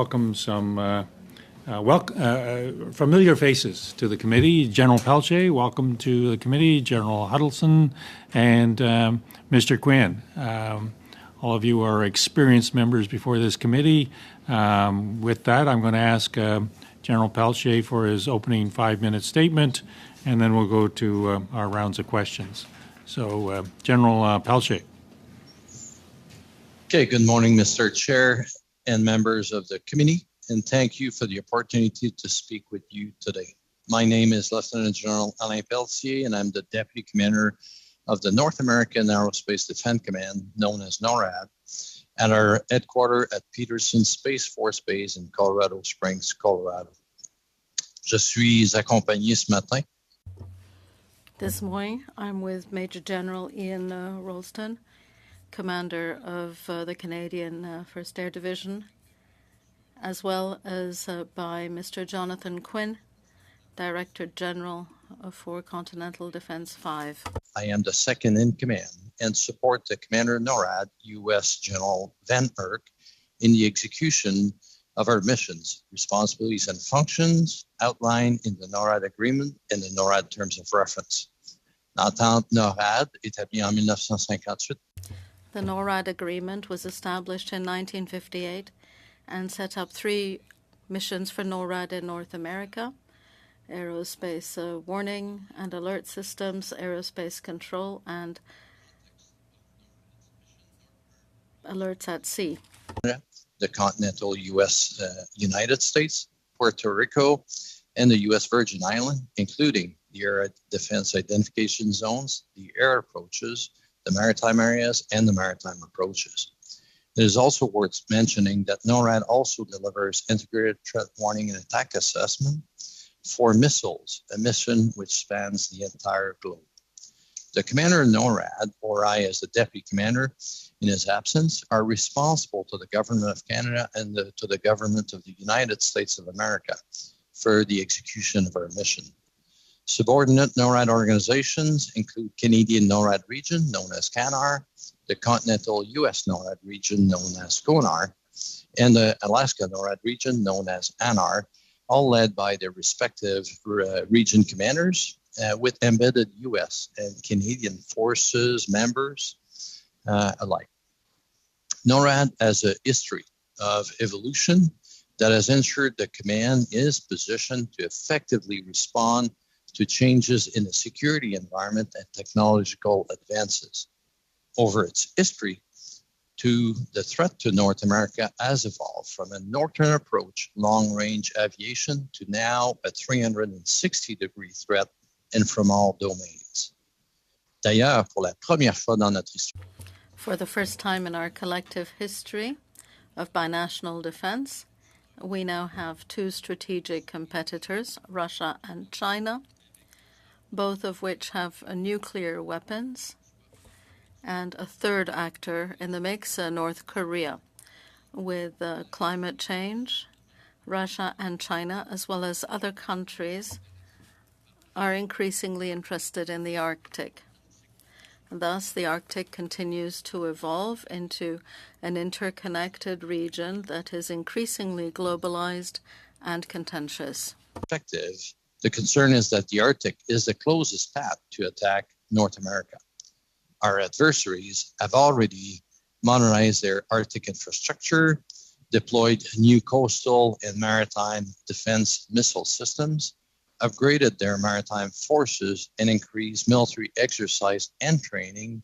welcome some familiar faces to the committee. General Pelche, welcome to the committee. General Huddleston and Mr. Quinn. All of you are experienced members before this committee. With that, I'm going to ask General Pelche for his opening 5-minute statement, and then we'll go to our rounds of questions. So, General Pelche. Okay, good morning, Mr. Chair and members of the committee, and thank you for the opportunity to speak with you today. My name is Lieutenant General Alain Pelletier, and I'm the Deputy Commander of the North American Aerospace Defense Command, known as NORAD, at our headquarters at Peterson Space Force Base in Colorado Springs, Colorado. Je suis accompagné ce matin. This morning, I'm with Major General Ian Rolston, Commander of the Canadian 1st Air Division, as well as by Mr. Jonathan Quinn, Director General for Continental Defense 5. I am the second in command and support the Commander of NORAD, U.S. General Van Erck, in the execution of our missions, responsibilities, and functions outlined in the NORAD Agreement and the NORAD Terms of Reference. L'entente NORAD, établie en 1958. The NORAD Agreement was established in 1958 and set up 3 missions for NORAD in North America: aerospace warning and alert systems, aerospace control, and alerts at sea. The continental U.S., United States, Puerto Rico, and the U.S. Virgin Islands, including the air defense identification zones, the air approaches, the maritime areas, and the maritime approaches. It is also worth mentioning that NORAD also delivers integrated threat warning and attack assessment for missiles, a mission which spans the entire globe. The commander of NORAD, or I as the deputy commander in his absence, are responsible to the government of Canada and to the government of the United States of America for the execution of our mission. Subordinate NORAD organizations include Canadian NORAD region, known as CANAR, the continental U.S. NORAD region, known as CONAR, and the Alaska NORAD region, known as ANAR, all led by their respective region commanders with embedded U.S. and Canadian forces members alike. NORAD has a history of evolution that has ensured the command is positioned to effectively respond to changes in the security environment and technological advances. Over its history, the threat to North America has evolved from a northern approach, long-range aviation, to now a 360-degree threat and from all domains. D'ailleurs, pour la première fois dans notre histoire, for the first time in our collective history of binational defense, we now have 2 strategic competitors, Russia and China, both of which have nuclear weapons, and a third actor in the mix, North Korea. With climate change, Russia and China, as well as other countries, are increasingly interested in the Arctic. Thus, the Arctic continues to evolve into an interconnected region that is increasingly globalized and contentious. The concern is that the Arctic is the closest path to attack North America. Our adversaries have already modernized their Arctic infrastructure, deployed new coastal and maritime defense missile systems, upgraded their maritime forces, and increased military exercise and training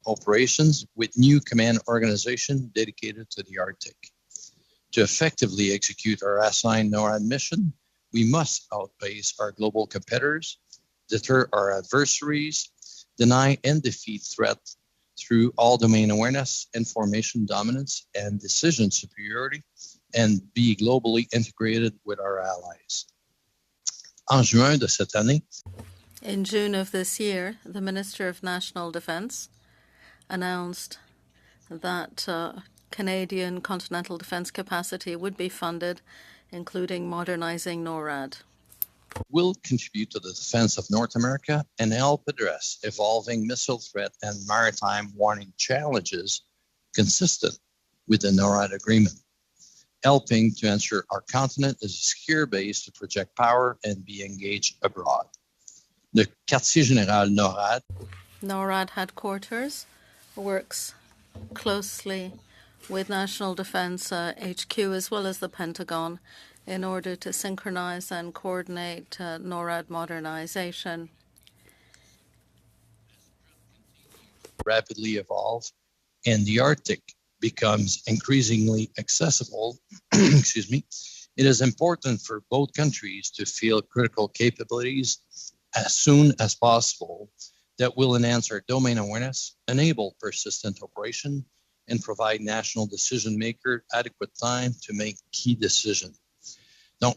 operations with new command organization dedicated to the Arctic. To effectively execute our assigned NORAD mission, we must outpace our global competitors, deter our adversaries, deny and defeat threat through all domain awareness, information dominance, and decision superiority, and be globally integrated with our allies. En juin de cette année, in June of this year, the Minister of National Defense announced that Canadian continental defense capacity would be funded, including modernizing NORAD. Will contribute to the defense of North America and help address evolving missile threat and maritime warning challenges consistent with the NORAD agreement. helping to ensure our continent is a secure base to project power and be engaged abroad. Le Quartier Général NORAD NORAD headquarters works closely with National Defense HQ as well as the Pentagon in order to synchronize and coordinate NORAD modernization. Rapidly evolve, and the Arctic becomes increasingly accessible, excuse me, it is important for both countries to field critical capabilities as soon as possible that will enhance our domain awareness, enable persistent operation, and provide national decision makers adequate time to make key decisions. Donc,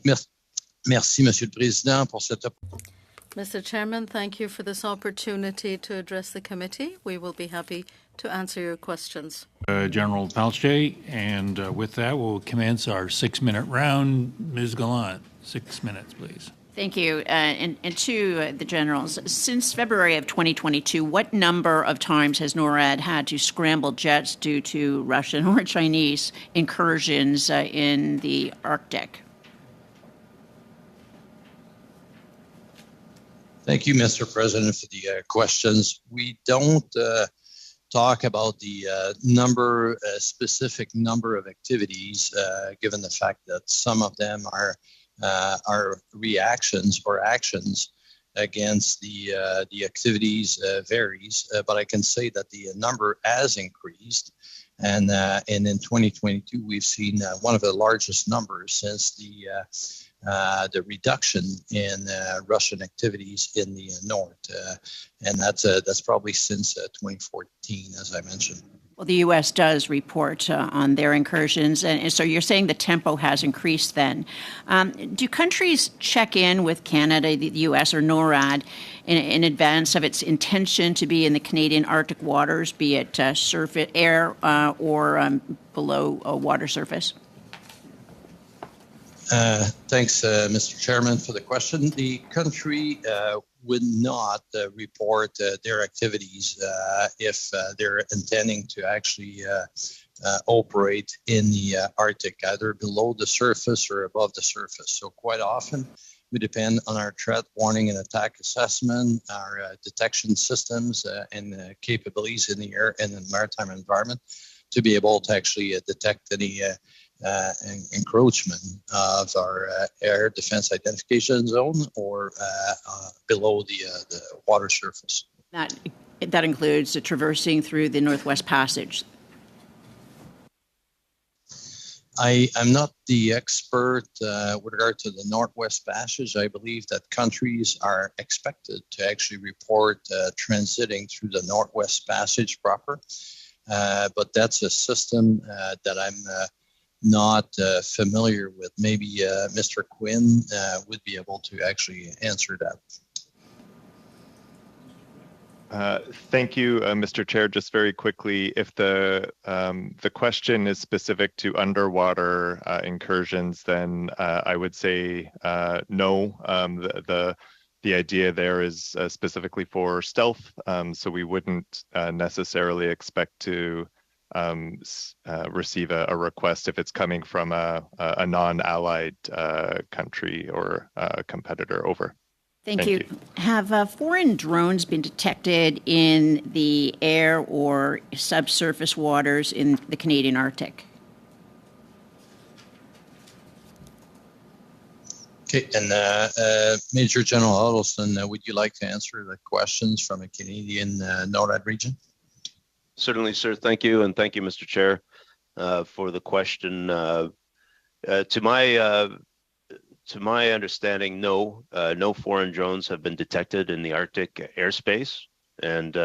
merci, Monsieur le Président, pour cette opportunité. Mr. Chairman, thank you for this opportunity to address the committee. We will be happy to answer your questions. General Pelche, and with that, we'll commence our 6-minute round. Ms. Gallant, 6 minutes, please. Thank you. And to the generals, since February of 2022, what number of times has NORAD had to scramble jets due to Russian or Chinese incursions in the Arctic? Thank you, Mr. President, for the questions. We don't talk about the specific number of activities, given the fact that some of them are reactions or actions against the activities varies. But I can say that the number has increased, and in 2022 we've seen one of the largest numbers since the reduction in Russian activities in the north, and that's probably since 2014, as I mentioned. Well, the U.S. does report on their incursions, and so you're saying the tempo has increased then. Do countries check in with Canada, the U.S., or NORAD in advance of its intention to be in the Canadian Arctic waters, be it surface, air, or below water surface? Thanks, Mr. Chairman, for the question. The country would not report their activities if they're intending to actually operate in the Arctic, either below the surface or above the surface. So quite often, we depend on our threat warning and attack assessment, our detection systems and capabilities in the air and the maritime environment to be able to actually detect any encroachment of our air defense identification zone or below the water surface. That includes traversing through the Northwest Passage. I'm not the expert with regard to the Northwest Passage. I believe that countries are expected to actually report transiting through the Northwest Passage proper, but that's a system that I'm not familiar with. Maybe Mr. Quinn would be able to actually answer that. Thank you, Mr. Chair. Just very quickly, if the question is specific to underwater incursions, then I would say no. The idea there is specifically for stealth, so we wouldn't necessarily expect to receive a request if it's coming from a non-allied country or a competitor. Over. Thank you. Have foreign drones been detected in the air or subsurface waters in the Canadian Arctic? Okay, and Major General Huddleston, would you like to answer the questions from a Canadian NORAD region? Certainly, sir. Thank you, and thank you, Mr. Chair, for the question. To my understanding, no foreign drones have been detected in the Arctic airspace, and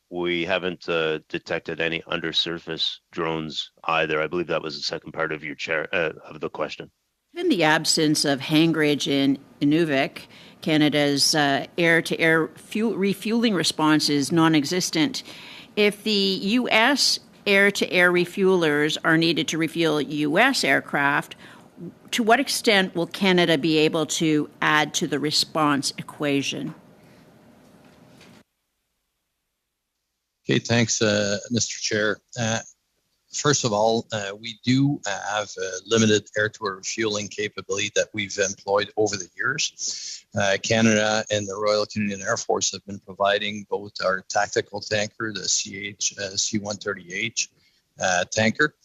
we haven't detected any undersurface drones either. I believe that was the second part of your of the question. In the absence of Hangridge in Inuvik, Canada's air-to-air refueling response is non-existent. If the U.S. air-to-air refuelers are needed to refuel U.S. aircraft, to what extent will Canada be able to add to the response equation? Okay, thanks, Mr. Chair. First of all, we do have a limited air-to-air refueling capability that we've employed over the years. Canada and the Royal Canadian Air Force have been providing both our tactical tanker, the C-130H tanker,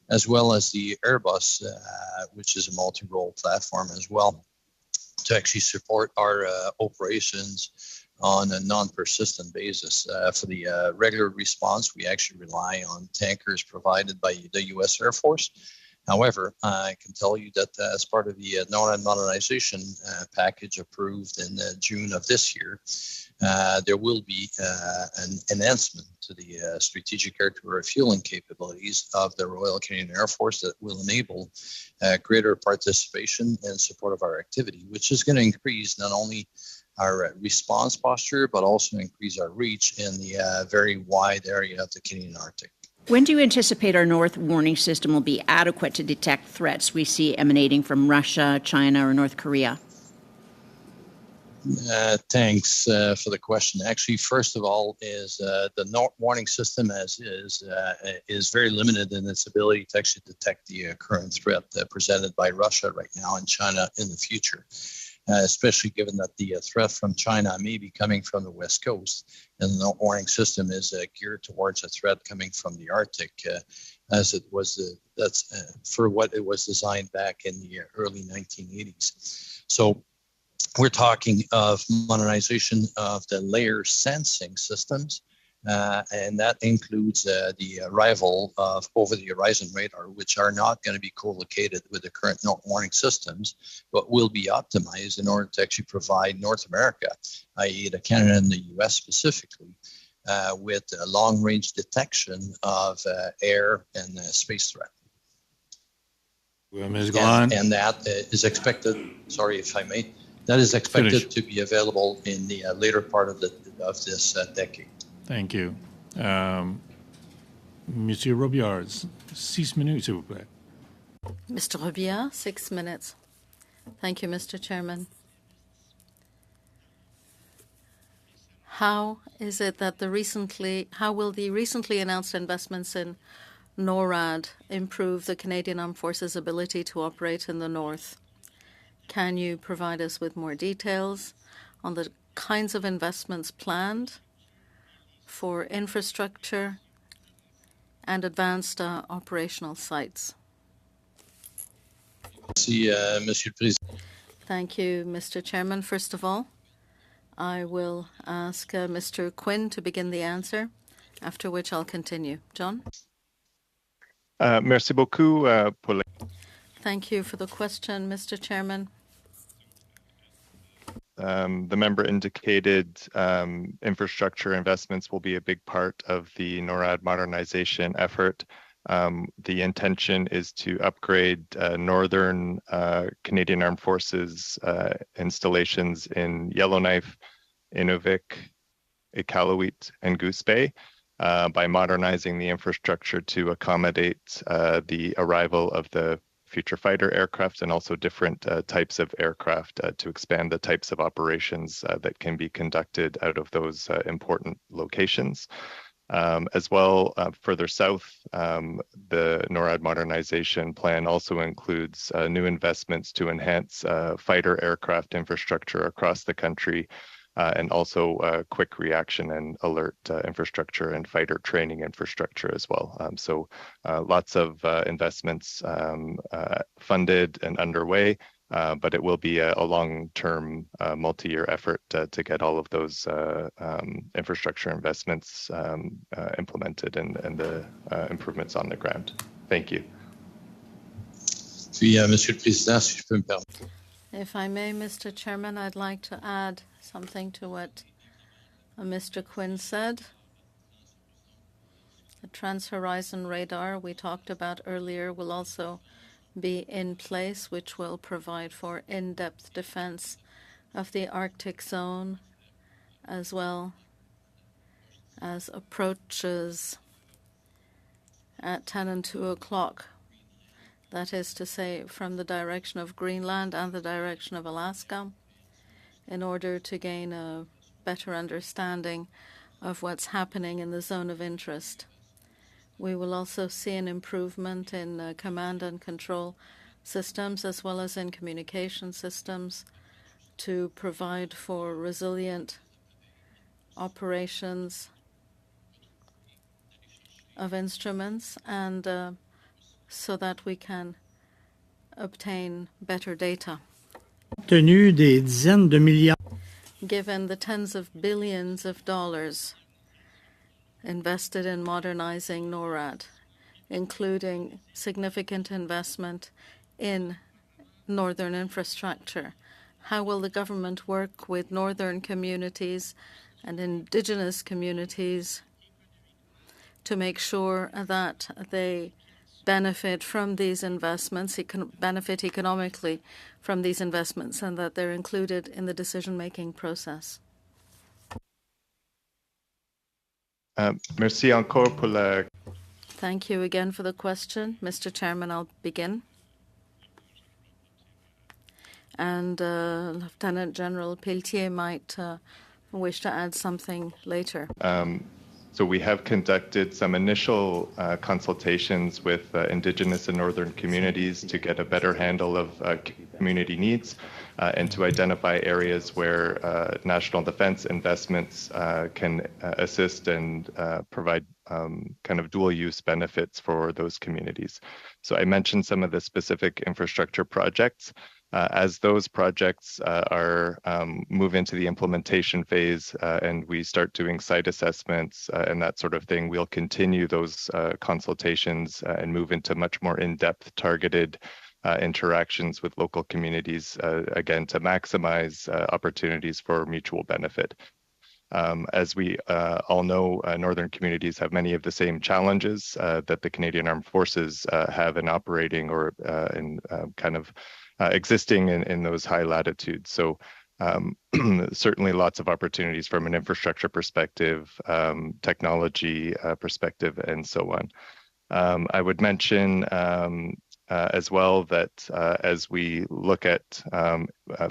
as well as the Airbus, which is a multi-role platform as well, to actually support our operations on a non-persistent basis. For the regular response, we actually rely on tankers provided by the U.S. Air Force. However, I can tell you that as part of the NORAD modernization package approved in June of this year, there will be an enhancement to the strategic air-to-air refueling capabilities of the Royal Canadian Air Force that will enable greater participation and support of our activity, which is going to increase not only our response posture, but also increase our reach in the very wide area of the Canadian Arctic. When do you anticipate our North Warning System will be adequate to detect threats we see emanating from Russia, China, or North Korea? Thanks for the question. Actually, first of all, is the North Warning System as is very limited in its ability to actually detect the current threat presented by Russia right now and China in the future. Especially given that the threat from China may be coming from the West Coast, and the warning system is geared towards a threat coming from the Arctic, as it was for what it was designed back in the early 1980s. So we're talking of modernization of the layer sensing systems, and that includes the arrival of over-the-horizon radar, which are not going to be co-located with the current warning systems, but will be optimized in order to actually provide North America, i.e. the Canada and the U.S. specifically, with a long-range detection of air and space threat. Ms. Galan. And that is expected, sorry if I may, that is expected to be available in the later part of this decade. Thank you. Monsieur Robillard, 6 minutes, s'il vous plaît. Mr. Robillard, 6 minutes. Thank you, Mr. Chairman. How is it that how will the recently announced investments in NORAD improve the Canadian Armed Forces' ability to operate in the North? Can you provide us with more details on the kinds of investments planned for infrastructure and advanced operational sites? Thank you, Mr. Chairman. First of all, I will ask Mr. Quinn to begin the answer, after which I'll continue. John? Merci beaucoup pour Thank you for the question, Mr. Chairman. The member indicated infrastructure investments will be a big part of the NORAD modernization effort. The intention is to upgrade northern Canadian Armed Forces installations in Yellowknife, Inuvik, Iqaluit, and Goose Bay by modernizing the infrastructure to accommodate the arrival of the future fighter aircraft and also different types of aircraft to expand the types of operations that can be conducted out of those important locations. As well, further south, the NORAD modernization plan also includes new investments to enhance fighter aircraft infrastructure across the country, and also quick reaction and alert infrastructure and fighter training infrastructure as well. So lots of investments funded and underway, but it will be a long-term, multi-year effort to get all of those infrastructure investments implemented and the improvements on the ground. Thank you. Monsieur le Président, si je peux me permettre. If I may, Mr. Chairman, I'd like to add something to what Mr. Quinn said. The Trans-Horizon radar we talked about earlier will also be in place, which will provide for in-depth defense of the Arctic zone, as well as approaches at 10 and 2 o'clock. That is to say, from the direction of Greenland and the direction of Alaska, in order to gain a better understanding of what's happening in the zone of interest. We will also see an improvement in command and control systems as well as in communication systems to provide for resilient operations of instruments and so that we can obtain better data. Tenu des dizaines de milliards. Given the tens of billions of dollars invested in modernizing NORAD, including significant investment in northern infrastructure, how will the government work with northern communities and indigenous communities to make sure that they benefit from these investments, benefit economically from these investments, and that they're included in the decision-making process? Merci encore pour la. Thank you again for the question. Mr. Chairman, I'll begin. And Lieutenant General Pelletier might wish to add something later. So we have conducted some initial consultations with Indigenous and Northern communities to get a better handle of community needs and to identify areas where national defense investments can assist and provide kind of dual use benefits for those communities. So I mentioned some of the specific infrastructure projects. As those projects move into the implementation phase and we start doing site assessments and that sort of thing, we'll continue those consultations and move into much more in-depth targeted interactions with local communities, again, to maximize opportunities for mutual benefit. As we all know, northern communities have many of the same challenges that the Canadian Armed Forces have in operating or in kind of existing in those high latitudes. So certainly lots of opportunities from an infrastructure perspective, technology perspective, and so on. I would mention as well that as we look at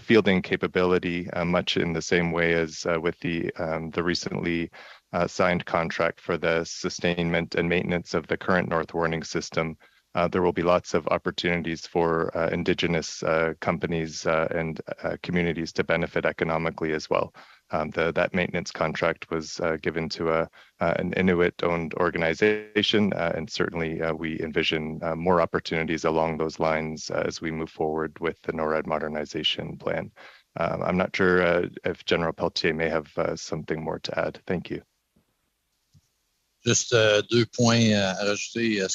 fielding capability, much in the same way as with the recently signed contract for the sustainment and maintenance of the current North Warning System, there will be lots of opportunities for Indigenous companies and communities to benefit economically as well. That maintenance contract was given to an Inuit-owned organization, and certainly we envision more opportunities along those lines as we move forward with the NORAD modernization plan. I'm not sure if General Pelletier may have something more to add. Thank you. Just 2 points à rajouter.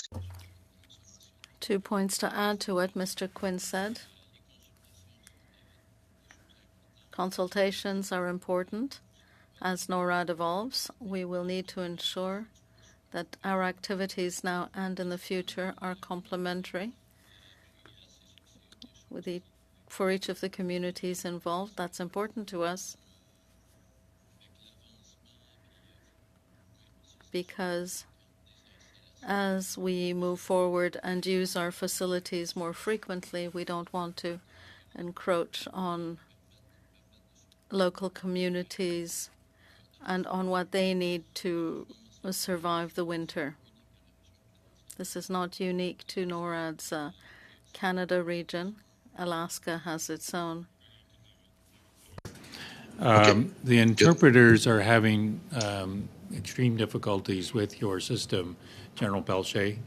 2 points to add to what Mr. Quinn said. Consultations are important. As NORAD evolves, we will need to ensure that our activities now and in the future are complementary for each of the communities involved. That's important to us because as we move forward and use our facilities more frequently, we don't want to encroach on local communities and on what they need to survive the winter. This is not unique to NORAD's Canada region. Alaska has its own. The interpreters are having extreme difficulties with your system, General Pelletier,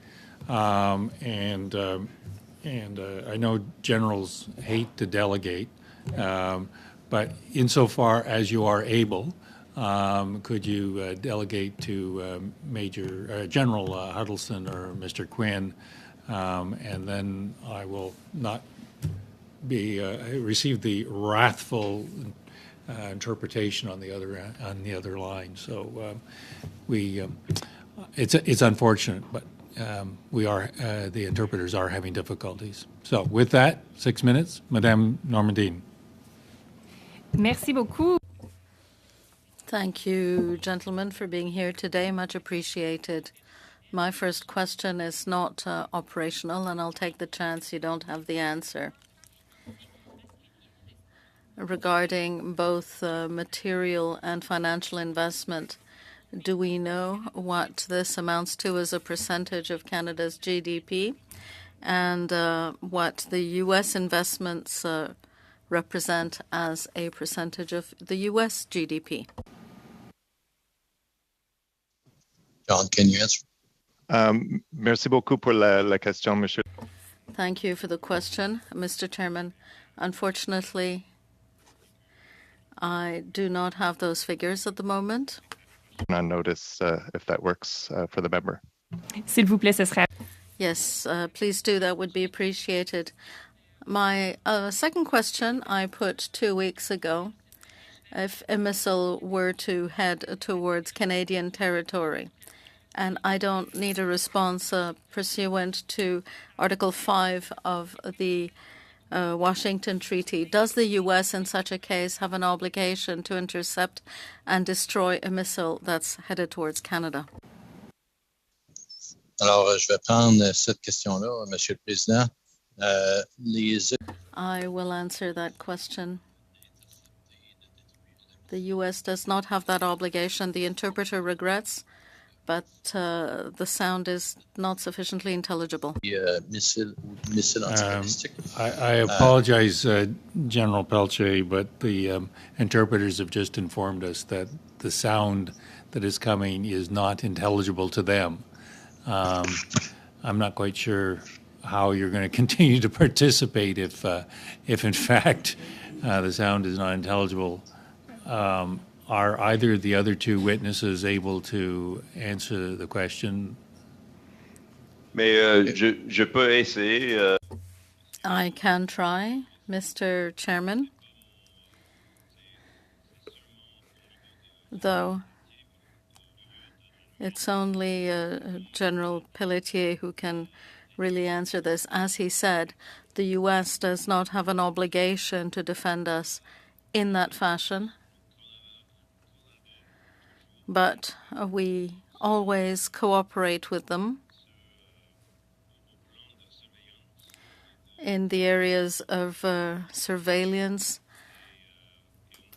and I know generals hate to delegate, but insofar as you are able, could you delegate to General Huddleston or Mr. Quinn, and then I will not receive the wrathful interpretation on the other line. So it's unfortunate, but the interpreters are having difficulties. So with that, 6 minutes, Madame Normandine. Merci beaucoup. Thank you, gentlemen, for being here today. Much appreciated. My first question is not operational, and I'll take the chance you don't have the answer. Regarding both material and financial investment Do we know what this amounts to as a percentage of Canada's GDP, and what the U.S. investments represent as a percentage of the U.S. GDP? John, can you answer? Merci beaucoup pour la question, Monsieur. Thank you for the question, Mr. Chairman. Unfortunately, I do not have those figures at the moment. On notice, if that works for the member. S'il vous plaît, ce serait. Yes, please do. That would be appreciated. My second question I put 2 weeks ago. If a missile were to head towards Canadian territory, and I don't need a response pursuant to Article 5 of the Washington Treaty. Does the U.S. in such a case have an obligation to intercept and destroy a missile that's headed towards Canada? Alors, je vais prendre cette question-là, Monsieur le Président. I will answer that question. The U.S. does not have that obligation. The interpreter regrets, but the sound is not sufficiently intelligible. Missile anti-ballistic. I apologize, General Pelche, but the interpreters have just informed us that the sound that is coming is not intelligible to them. I'm not quite sure how you're going to continue to participate if in fact, the sound is not intelligible. Are either of the other two witnesses able to answer the question? Mais je peux essayer. I can try, Mr. Chairman. Though it's only General Pelletier who can really answer this. As he said, the U.S. does not have an obligation to defend us in that fashion. But we always cooperate with them in the areas of surveillance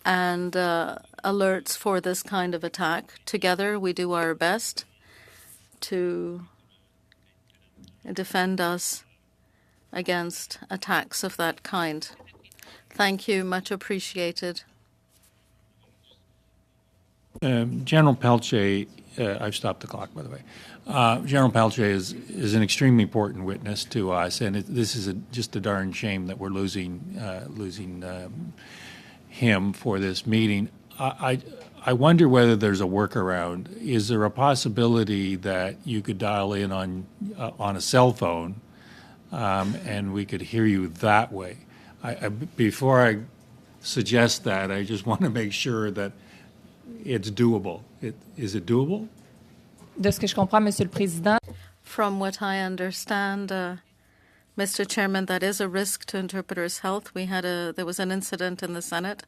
and alerts for this kind of attack. Together, we do our best to defend us against attacks of that kind. Thank you. Much appreciated. General Pelche, I've stopped the clock, by the way. General Pelche is an extremely important witness to us, and this is just a darn shame that we're losing him for this meeting. I wonder whether there's a workaround. Is there a possibility that you could dial in on a cell phone, and we could hear you that way? Before I suggest that, I just want to make sure that it's doable. Is it doable? De ce que je comprends, Monsieur le Président. From what I understand, Mr. Chairman, that is a risk to interpreters' health. There was an incident in the Senate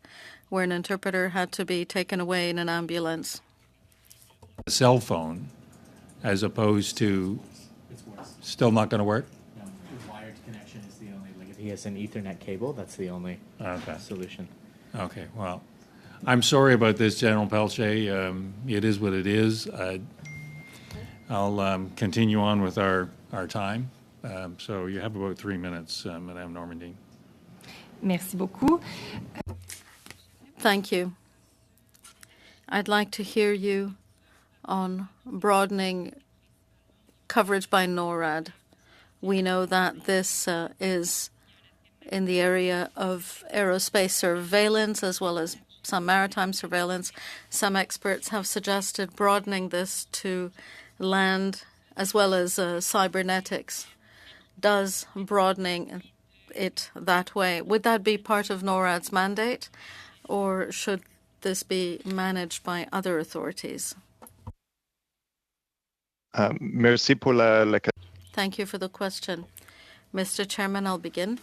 where an interpreter had to be taken away in an ambulance. A cell phone, as opposed to, still not going to work? No, the wired connection is the only. Like if he has an Ethernet cable, that's the only solution. Okay, well, I'm sorry about this, General Pelche. It is what it is. I'll continue on with our time. So you have about 3 minutes, Madame Normandie. Merci beaucoup. Thank you. I'd like to hear you on broadening coverage by NORAD. We know that this is in the area of aerospace surveillance as well as some maritime surveillance. Some experts have suggested broadening this to land as well as cybernetics. Does broadening it that way, would that be part of NORAD's mandate, or should this be managed by other authorities? Merci pour la Thank you for the question. Mr. Chairman, I'll begin.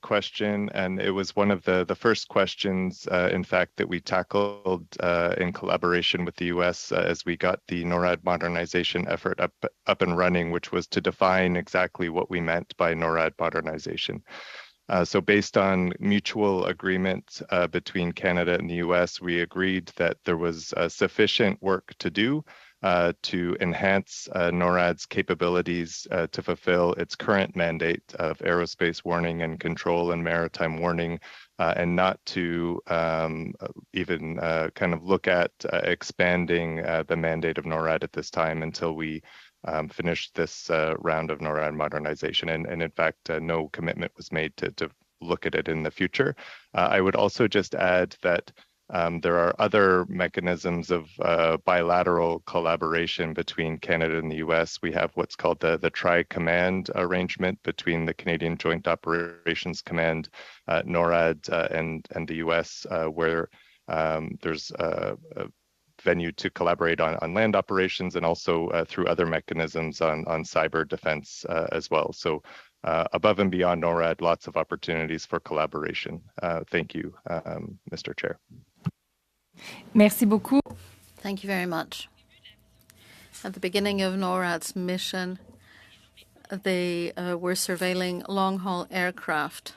question, and it was one of the first questions, in fact, that we tackled in collaboration with the U.S. As we got the NORAD modernization effort up and running, which was to define exactly what we meant by NORAD modernization. So based on mutual agreement between Canada and the US, we agreed that there was sufficient work to do to enhance NORAD's capabilities to fulfill its current mandate of aerospace warning and control and maritime warning, and not to even kind of look at expanding the mandate of NORAD at this time until we finish this round of NORAD modernization. And in fact, no commitment was made to look at it in the future. I would also just add that there are other mechanisms of bilateral collaboration between Canada and the US. We have what's called the Tri-Command arrangement between the Canadian Joint Operations Command, NORAD, and the US, where there's a venue to collaborate on land operations and also through other mechanisms on cyber defense as well. So above and beyond NORAD, lots of opportunities for collaboration. Thank you, Mr. Chair. Merci beaucoup. Thank you very much. At the beginning of NORAD's mission, they were surveilling long-haul aircraft.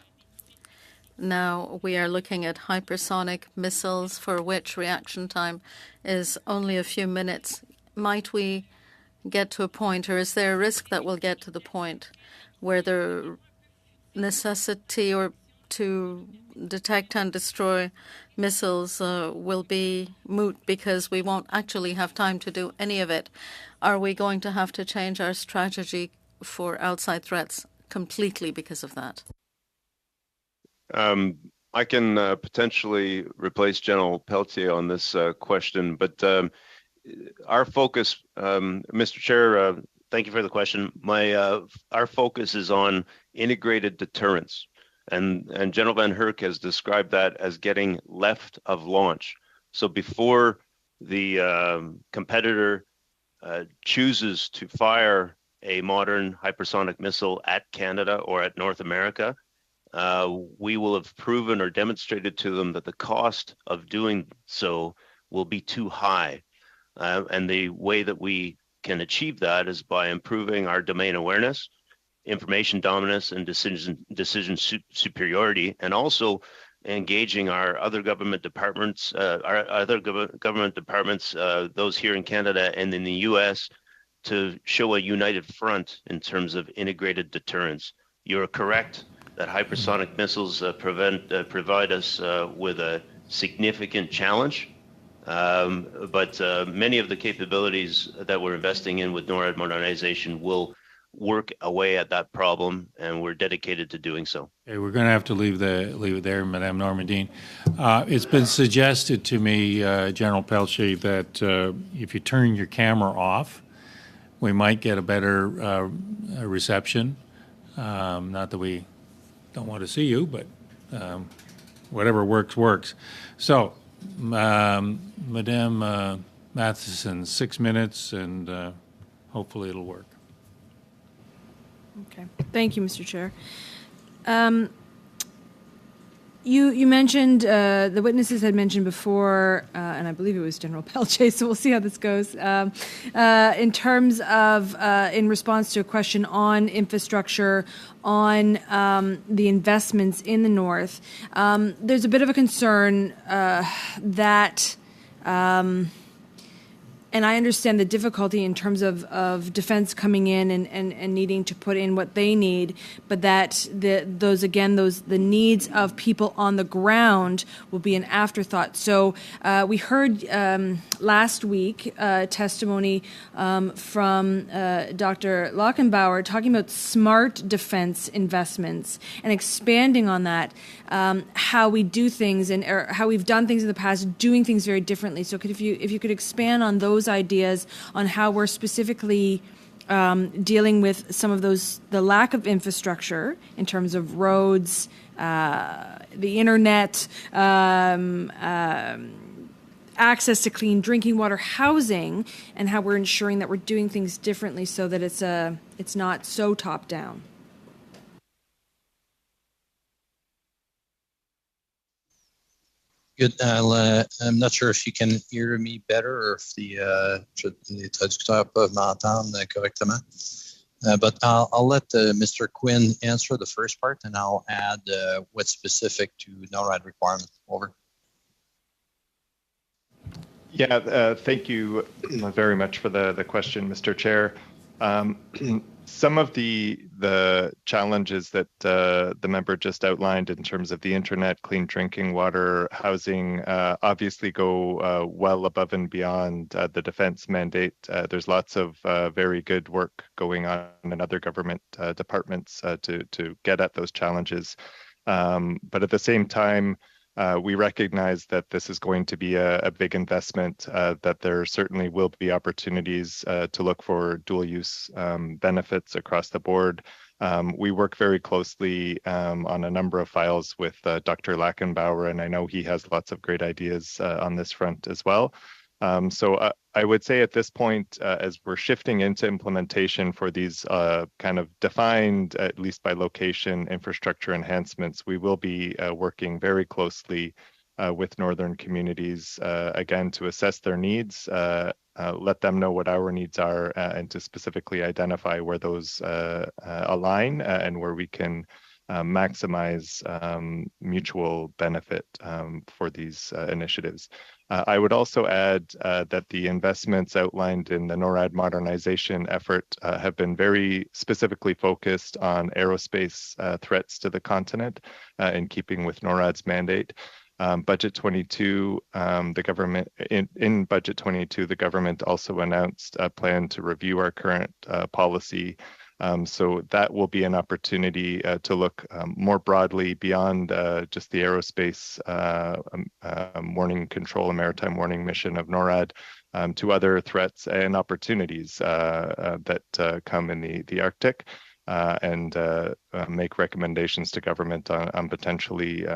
Now we are looking at hypersonic missiles for which reaction time is only a few minutes. Might we get to a point, or is there a risk that we'll get to the point where the necessity or to detect and destroy missiles will be moot because we won't actually have time to do any of it? Are we going to have to change our strategy for outside threats completely because of that? I can potentially replace General Pelletier on this question, but our focus, Mr. Chair, thank you for the question. Our focus is on integrated deterrence, and General Van Herk has described that as getting left of launch. So before the competitor chooses to fire a modern hypersonic missile at Canada or at North America, we will have proven or demonstrated to them that the cost of doing so will be too high. And the way that we can achieve that is by improving our domain awareness, information dominance, and decision superiority, and also engaging our other government departments, those here in Canada and in the US, to show a united front in terms of integrated deterrence. You're correct that hypersonic missiles provide us with a significant challenge, but many of the capabilities that we're investing in with NORAD modernization will work away at that problem, and we're dedicated to doing so. Okay, we're going to have to leave it there, Madame Normandin. It's been suggested to me, General Pelletier, that if you turn your camera off, we might get a better reception. Not that we don't want to see you, but whatever works. So, Madame Matheson, 6 minutes, and hopefully it'll work. Okay. Thank you, Mr. Chair. You mentioned, the witnesses had mentioned before, and I believe it was General Pelletier, so we'll see how this goes, in terms of, in response to a question on infrastructure, on the investments in the North, there's a bit of a concern that... and I understand the difficulty in terms of defense coming in and needing to put in what they need, but that the needs of people on the ground will be an afterthought. So we heard last week testimony from Dr. Lockenbauer talking about smart defense investments and expanding on that, how we do things and how we've done things in the past, doing things very differently. So if you could expand on those ideas on how we're specifically dealing with some of the lack of infrastructure in terms of roads, the internet, access to clean drinking water, housing, and how we're ensuring that we're doing things differently so that it's not so top down. Good. I'm not sure if you can hear me better or if les traducteurs peuvent m'entendre correctement. But I'll let Mr. Quinn answer the first part, and I'll add what's specific to NORAD requirement. Over. Yeah, thank you very much for the question, Mr. Chair. Some of the challenges that the member just outlined in terms of the internet, clean drinking water, housing, obviously go well above and beyond the defense mandate. There's lots of very good work going on in other government departments to get at those challenges. But at the same time, we recognize that this is going to be a big investment, that there certainly will be opportunities to look for dual use benefits across the board. We work very closely on a number of files with Dr. Lackenbauer, and I know he has lots of great ideas on this front as well. So I would say at this point, as we're shifting into implementation for these kind of defined, at least by location, infrastructure enhancements, we will be working very closely with northern communities, again, to assess their needs, let them know what our needs are, and to specifically identify where those align and where we can maximize mutual benefit for these initiatives. I would also add that the investments outlined in the NORAD modernization effort have been very specifically focused on aerospace threats to the continent, in keeping with NORAD's mandate. Budget 22, the government in Budget 22, the government also announced a plan to review our current policy. So that will be an opportunity to look more broadly beyond just the aerospace warning control and maritime warning mission of NORAD to other threats and opportunities that come in the Arctic, and make recommendations to government on potentially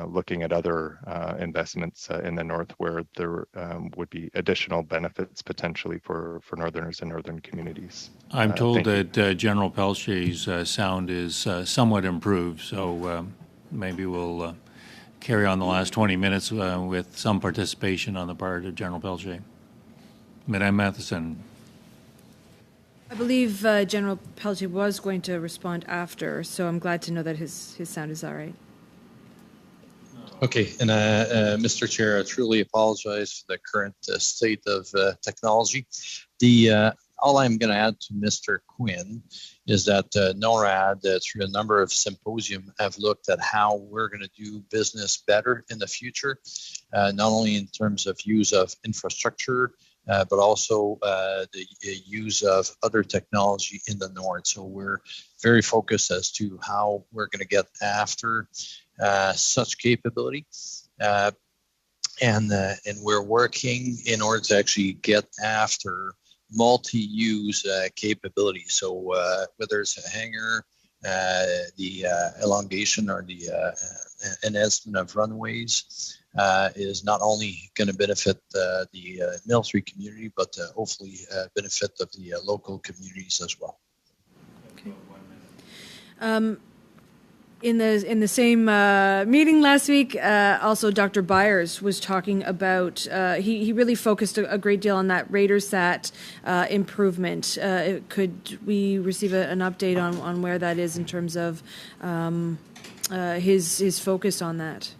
looking at other investments in the north where there would be additional benefits potentially for Northerners and northern communities. I'm told that General Pelchat's sound is somewhat improved, so maybe we'll carry on the last 20 minutes with some participation on the part of General Pelchat. Madame Matheson. I believe General Pelchat was going to respond after, so I'm glad to know that his sound is all right. Okay, and Mr. Chair, I truly apologize for the current state of technology. All I'm going to add to Mr. Quinn is that NORAD, through a number of symposium, have looked at how we're going to do business better in the future, not only in terms of use of infrastructure, but also the use of other technology in the north. So we're very focused as to how we're going to get after such capability. And we're working in order to actually get after multi-use capability. So whether it's a hangar, the elongation or the enhancement of runways is not only going to benefit the military community, but hopefully benefit of the local communities as well. Okay. In the same meeting last week, also Dr. Byers was talking about, he really focused a great deal on that RadarSat improvement. Could we receive an update on where that is in terms of his focus on that?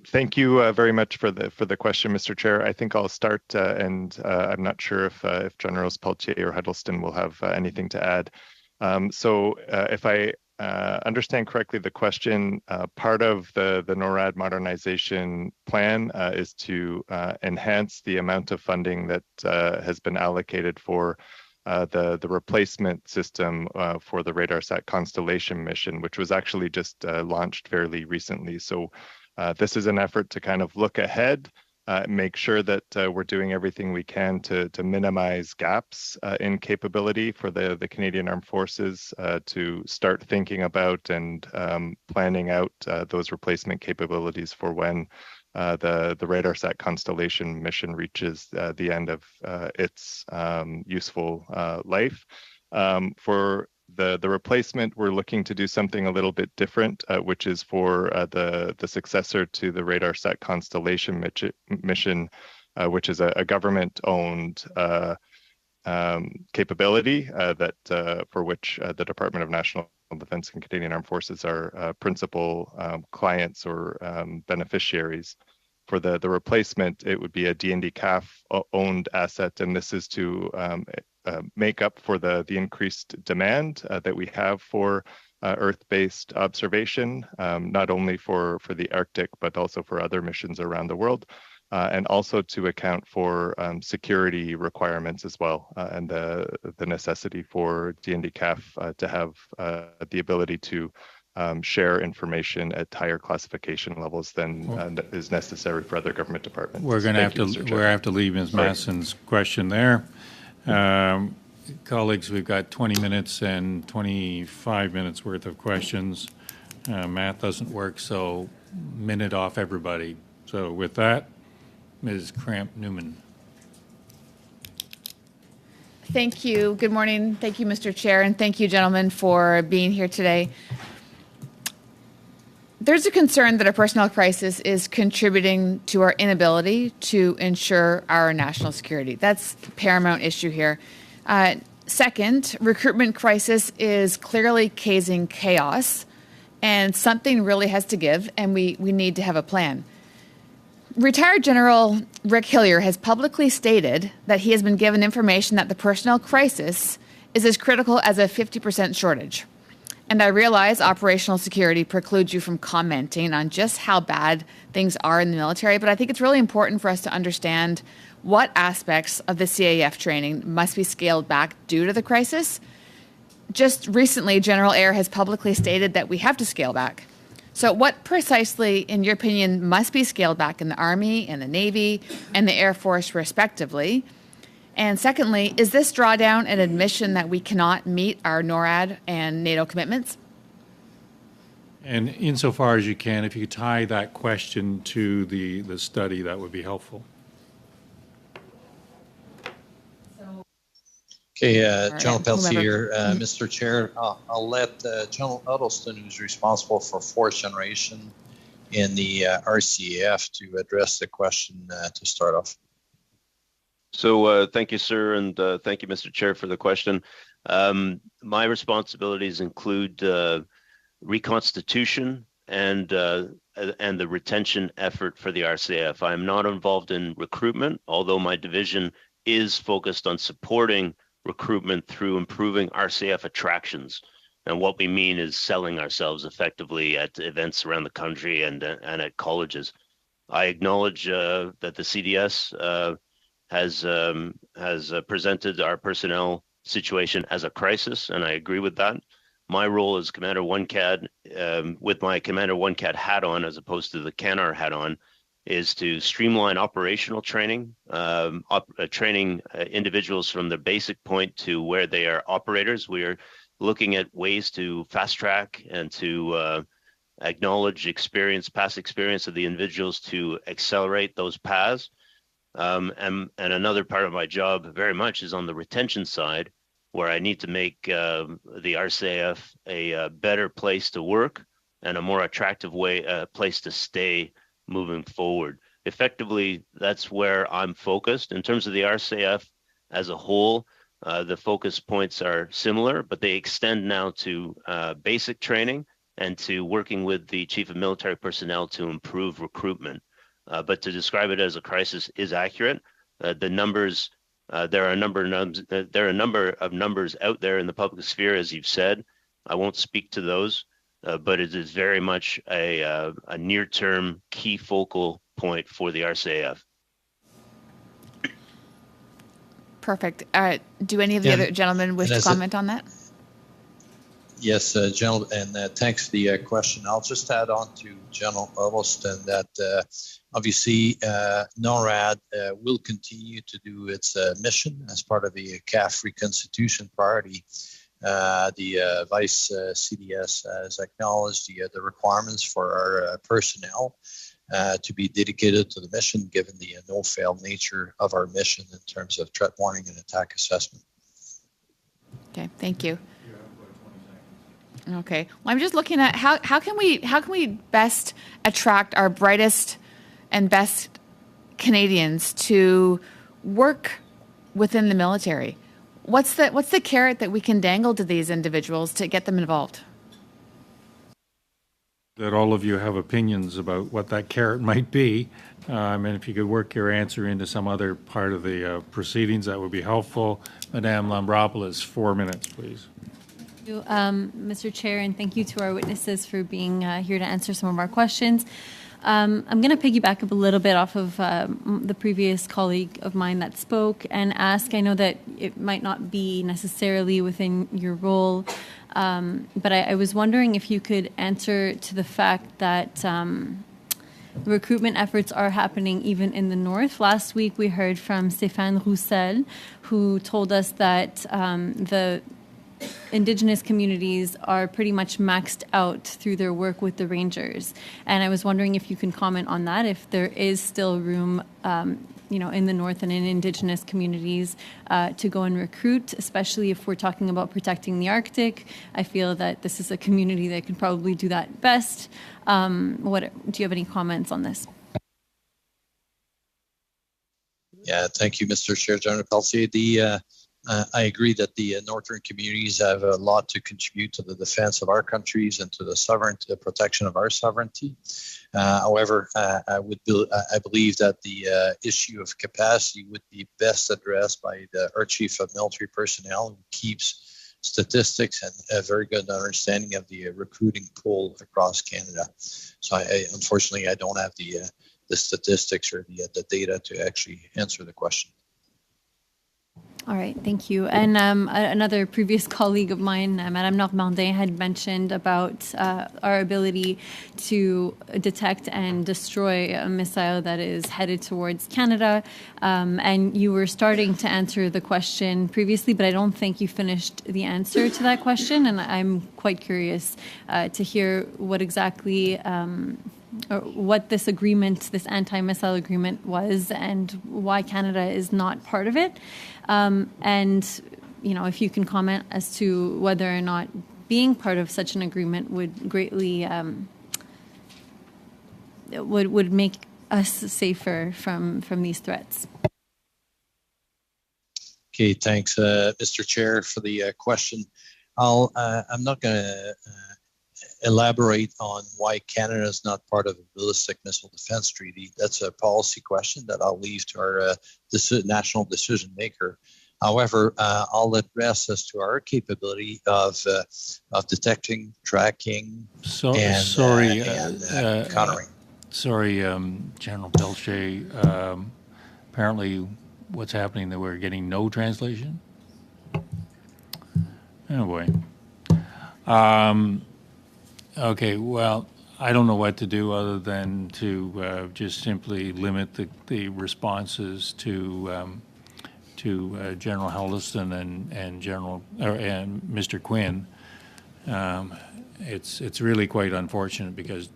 Thank you very much for the question, Mr. Chair. I think I'll start, and I'm not sure if Generals Pelchat or Huddleston will have anything to add. So if I understand correctly, the question, part of the NORAD modernization plan is to enhance the amount of funding that has been allocated for the replacement system for the RadarSat Constellation mission, which was actually just launched fairly recently. So this is an effort to kind of look ahead, make sure that we're doing everything we can to minimize gaps in capability for the Canadian Armed Forces, to start thinking about and planning out those replacement capabilities for when the RadarSat Constellation mission reaches the end of its useful life. For the replacement, we're looking to do something a little bit different, which is for the successor to the RadarSat Constellation mission which is a government-owned capability that for which the Department of National Defence and Canadian Armed Forces are principal clients or beneficiaries. For the replacement, it would be a DND CAF owned asset, and this is to make up for the increased demand that we have for Earth-based observation, not only for the Arctic, but also for other missions around the world, and also to account for security requirements as well, and the necessity for DND CAF to have the ability to share information at higher classification levels than is necessary for other government departments. We're going to have to leave Ms. Masson's question there. Colleagues, we've got 20 minutes and 25 minutes worth of questions. Math doesn't work, so minute off everybody. So with that, Ms. Cramp-Newman. Thank you. Good morning. Thank you, Mr. Chair, and thank you, gentlemen, for being here today. There's a concern that a personnel crisis is contributing to our inability to ensure our national security. That's the paramount issue here. Second, recruitment crisis is clearly causing chaos, and something really has to give, and we need to have a plan. Retired General Rick Hillier has publicly stated that he has been given information that the personnel crisis is as critical as a 50% shortage. And I realize operational security precludes you from commenting on just how bad things are in the military, but I think it's really important for us to understand what aspects of the CAF training must be scaled back due to the crisis. Just recently, General Eyre has publicly stated that we have to scale back. So what precisely, in your opinion, must be scaled back in the Army and the Navy and the Air Force, respectively? And secondly, is this drawdown an admission that we cannot meet our NORAD and NATO commitments? And insofar as you can, if you could tie that question to the study, that would be helpful. Okay, General Peltier, Mr. Chair, I'll let General Huddleston, who's responsible for fourth generation in the RCAF, to address the question to start off. So thank you, sir, and thank you, Mr. Chair, for the question. My responsibilities include reconstitution and the retention effort for the RCAF. I am not involved in recruitment, although my division is focused on supporting recruitment through improving RCAF attractions. And what we mean is selling ourselves effectively at events around the country and at colleges. I acknowledge that the CDS has presented our personnel situation as a crisis, and I agree with that. My role as Commander 1CAD, with my Commander 1CAD hat on as opposed to the CANAR hat on, is to streamline operational training, training individuals from the basic point to where they are operators. We are looking at ways to fast track and to acknowledge past experience of the individuals to accelerate those paths. And another part of my job very much is on the retention side, where I need to make the RCAF a better place to work and a more attractive place to stay moving forward. Effectively, that's where I'm focused. In terms of the RCAF as a whole, the focus points are similar, but they extend now to basic training and to working with the Chief of Military Personnel to improve recruitment. But to describe it as a crisis is accurate. The numbers, there are a number of numbers out there in the public sphere, as you've said. I won't speak to those. But it is very much a near-term key focal point for the RCAF. Perfect. Do any of the other gentlemen wish to comment on that? Yes, General, and thanks for the question. I'll just add on to General Huddleston that obviously NORAD will continue to do its mission as part of the CAF reconstitution priority. The Vice CDS has acknowledged the requirements for our personnel to be dedicated to the mission, given the no-fail nature of our mission in terms of threat warning and attack assessment. Okay, thank you. Okay, well, I'm just looking at how can we best attract our brightest and best Canadians to work within the military? What's the carrot that we can dangle to these individuals to get them involved? That all of you have opinions about what that carrot might be. And if you could work your answer into some other part of the proceedings, that would be helpful. Madame Lambropoulos, 4 minutes, please. Thank you, Mr. Chair, and thank you to our witnesses for being here to answer some of our questions. I'm going to piggyback up a little bit off of the previous colleague of mine that spoke and ask, I know that it might not be necessarily within your role, but I was wondering if you could answer to the fact that recruitment efforts are happening even in the north. Last week we heard from Stéphane Roussel, who told us that the Indigenous communities are pretty much maxed out through their work with the Rangers. And I was wondering if you can comment on that, if there is still room in the north and in Indigenous communities to go and recruit, especially if we're talking about protecting the Arctic. I feel that this is a community that can probably do that best. Do you have any comments on this? Yeah, thank you, Mr. Chair, General Pelletier. I agree that the northern communities have a lot to contribute to the defense of our countries and to the protection of our sovereignty. However, I believe that the issue of capacity would be best addressed by the Chief of Military Personnel, who keeps statistics and a very good understanding of the recruiting pool across Canada. So, unfortunately, I don't have the statistics or the data to actually answer the question. All right, thank you. And another previous colleague of mine, Madame Normandin, had mentioned about our ability to detect and destroy a missile that is headed towards Canada. And you were starting to answer the question previously, but I don't think you finished the answer to that question. And I'm quite curious to hear what exactly or what this agreement, this anti-missile agreement was, and why Canada is not part of it. And, if you can comment as to whether or not being part of such an agreement would greatly would make us safer from these threats. Okay, thanks, Mr. Chair, for the question. I'm not going to elaborate on why Canada is not part of the Ballistic Missile Defense Treaty. That's a policy question that I'll leave to our national decision maker. However, I'll address as to our capability of detecting, tracking, and countering. Sorry, General Pelletier. Apparently, what's happening that we're getting no translation? Anyway. Okay, well, I don't know what to do other than to just simply limit the responses to General Huddleston and Mr. Quinn. It's really quite unfortunate because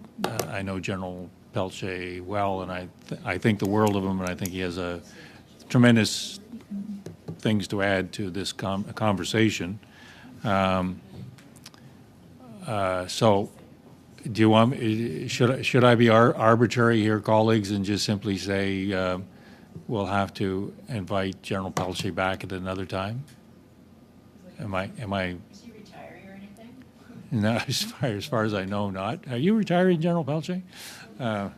I know General Pelletier well, and I think the world of him, and I think he has a tremendous things to add to this conversation. So, do you want me, should I be arbitrary here, colleagues, and just simply say we'll have to invite General Pelletier back at another time? Am I? Is he retiring or anything? No, as far as I know, not. Are you retiring, General Pelletier? So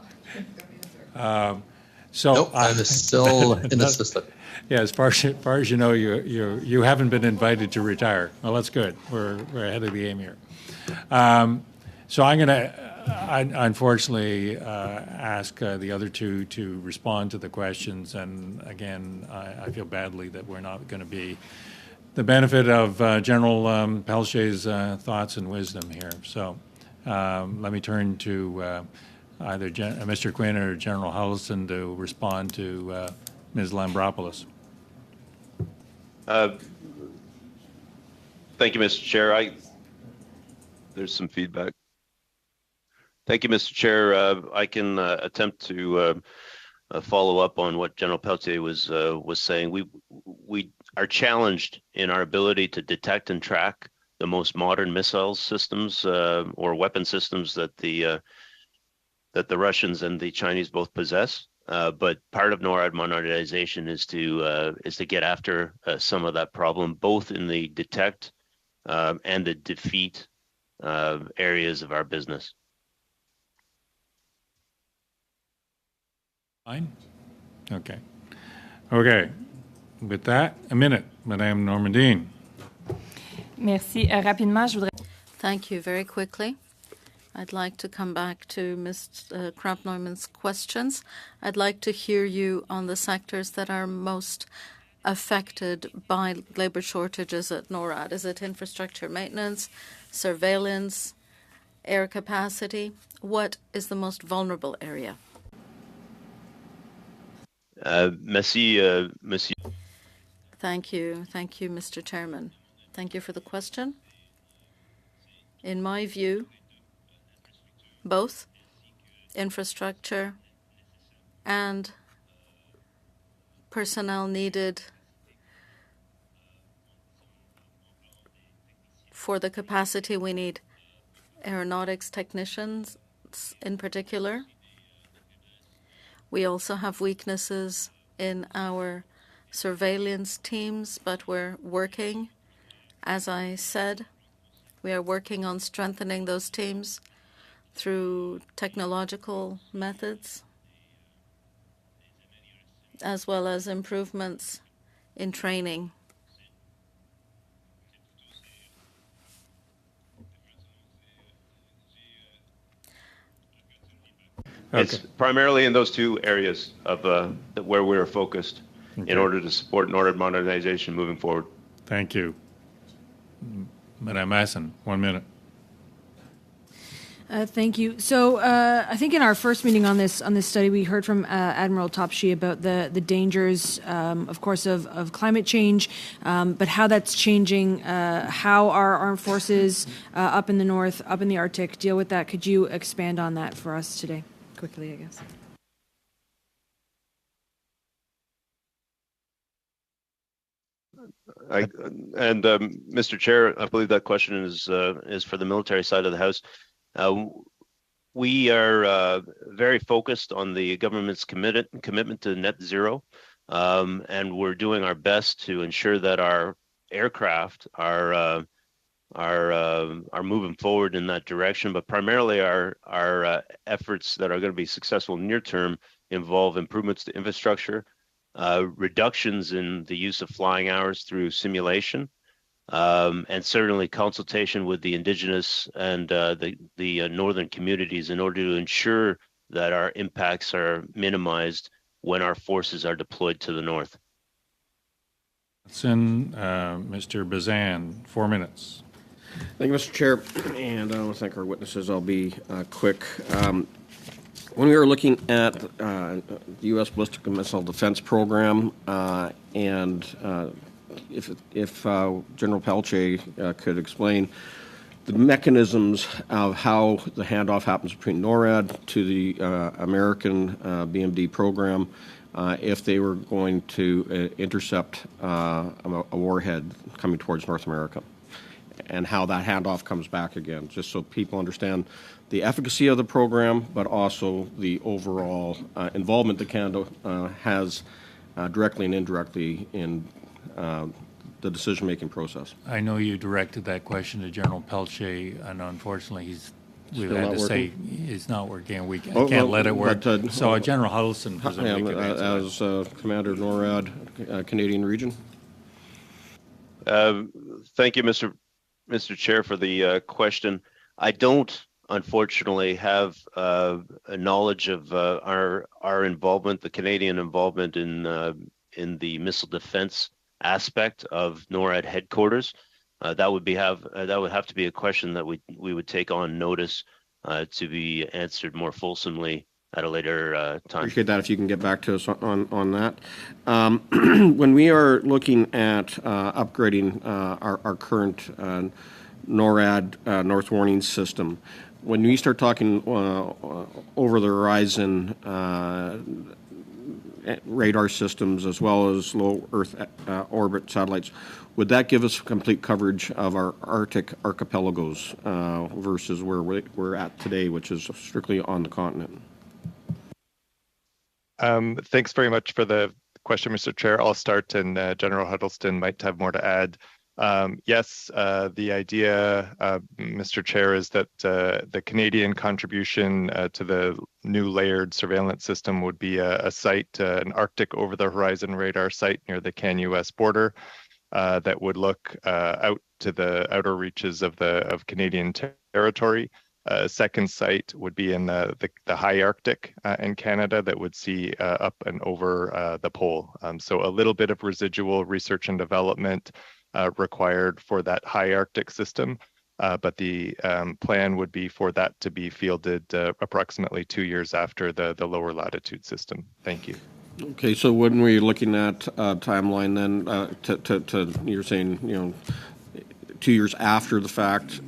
nope, I'm still in the system. Yeah, as far as you know, you haven't been invited to retire. Well, that's good. We're ahead of the game here. So I'm going to, unfortunately, ask the other two to respond to the questions. And again, I feel badly that we're not going to be the benefit of General Pelletier's thoughts and wisdom here. So let me turn to either Mr. Quinn or General Huddleston to respond to Ms. Lambropoulos. Thank you, Mr. Chair. There's some feedback. Thank you, Mr. Chair. I can attempt to follow up on what General Pelletier was saying. We are challenged in our ability to detect and track the most modern missile systems or weapon systems that the Russians and the Chinese both possess. But part of NORAD modernization is to get after some of that problem, both in the detect and the defeat areas of our business. Fine. Okay. Okay. With that, a minute, Madame Normandine. Merci. Rapidement, je voudrais. Thank you. Very quickly, I'd like to come back to Ms. Kramp-Neumann's questions. I'd like to hear you on the sectors that are most affected by labor shortages at NORAD. Is it infrastructure maintenance, surveillance, air capacity? What is the most vulnerable area? Merci, Monsieur. Thank you. Thank you, Mr. Chairman. Thank you for the question. In my view, both infrastructure and personnel needed for the capacity we need, aeronautics technicians in particular. We also have weaknesses in our surveillance teams, but we're working. As I said, we are working on strengthening those teams through technological methods, as well as improvements in training. It's primarily in those two areas of where we're focused in order to support NORAD modernization moving forward. Thank you. Madame Masson, 1 minute. Thank you. So I think in our first meeting on this study, we heard from Admiral Topshee about the dangers, of course, of climate change, but how that's changing, how our armed forces up in the north, up in the Arctic, deal with that. Could you expand on that for us today? Quickly, I guess. Mr. Chair, I believe that question is for the military side of the House. We are very focused on the government's commitment to net zero, and we're doing our best to ensure that our aircraft are moving forward in that direction. But primarily, our efforts that are going to be successful near term involve improvements to infrastructure, reductions in the use of flying hours through simulation, and certainly consultation with the Indigenous and the northern communities in order to ensure that our impacts are minimized when our forces are deployed to the north. Mr. Bazan, 4 minutes. Thank you, Mr. Chair, and I want to thank our witnesses. I'll be quick. When we were looking at the U.S. Ballistic Missile Defense Program, and if General Pelche could explain the mechanisms of how the handoff happens between NORAD to the American BMD program, if they were going to intercept a warhead coming towards North America, and how that handoff comes back again, just so people understand the efficacy of the program, but also the overall involvement that Canada has directly and indirectly in the decision-making process. I know you directed that question to General Pelche, and unfortunately we've had to say it's not working. We can't let it work. So General Huddleston, presumably, as Commander of NORAD, Canadian region. Thank you, Mr. Chair, for the question. I don't, unfortunately, have a knowledge of our involvement, the Canadian involvement in the missile defense aspect of NORAD headquarters. That would have to be a question that we would take on notice to be answered more fulsomely at a later time. Appreciate that if you can get back to us on that. When we are looking at upgrading our current NORAD North Warning System, when we start talking over the horizon radar systems as well as low Earth orbit satellites, would that give us complete coverage of our Arctic archipelagos versus where we're at today, which is strictly on the continent? Thanks very much for the question, Mr. Chair. I'll start, and General Huddleston might have more to add. Yes, the idea, Mr. Chair, is that the Canadian contribution to the new layered surveillance system would be a site, an Arctic over-the-horizon radar site near the CAN-US border that would look out to the outer reaches of Canadian territory. A second site would be in the high Arctic in Canada that would see up and over the pole. So a little bit of residual research and development required for that high Arctic system, but the plan would be for that to be fielded approximately 2 years after the lower latitude system. Thank you. Okay, so when we're looking at timeline, then you're saying 2 years after the fact,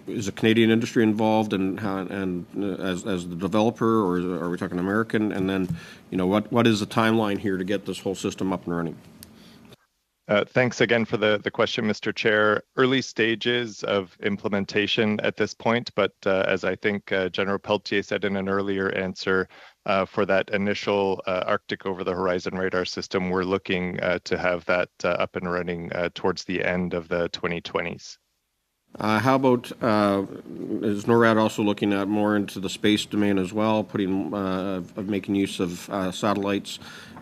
is the Canadian industry involved, and as the developer, or are we talking American? And then, what is the timeline here to get this whole system up and running? Thanks again for the question, Mr. Chair. Early stages of implementation at this point, but as I think General Pelletier said in an earlier answer, for that initial Arctic over-the-horizon radar system, we're looking to have that up and running towards the end of the 2020s. How about, is NORAD also looking at more into the space domain as well, making use of satellites,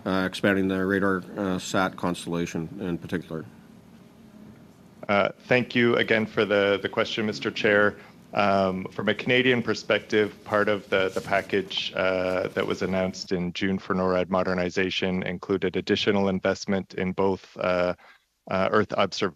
expanding the radar sat constellation in particular? Thank you again for the question, Mr. Chair. From a Canadian perspective, part of the package that was announced in June for NORAD modernization included additional investment in both Earth observation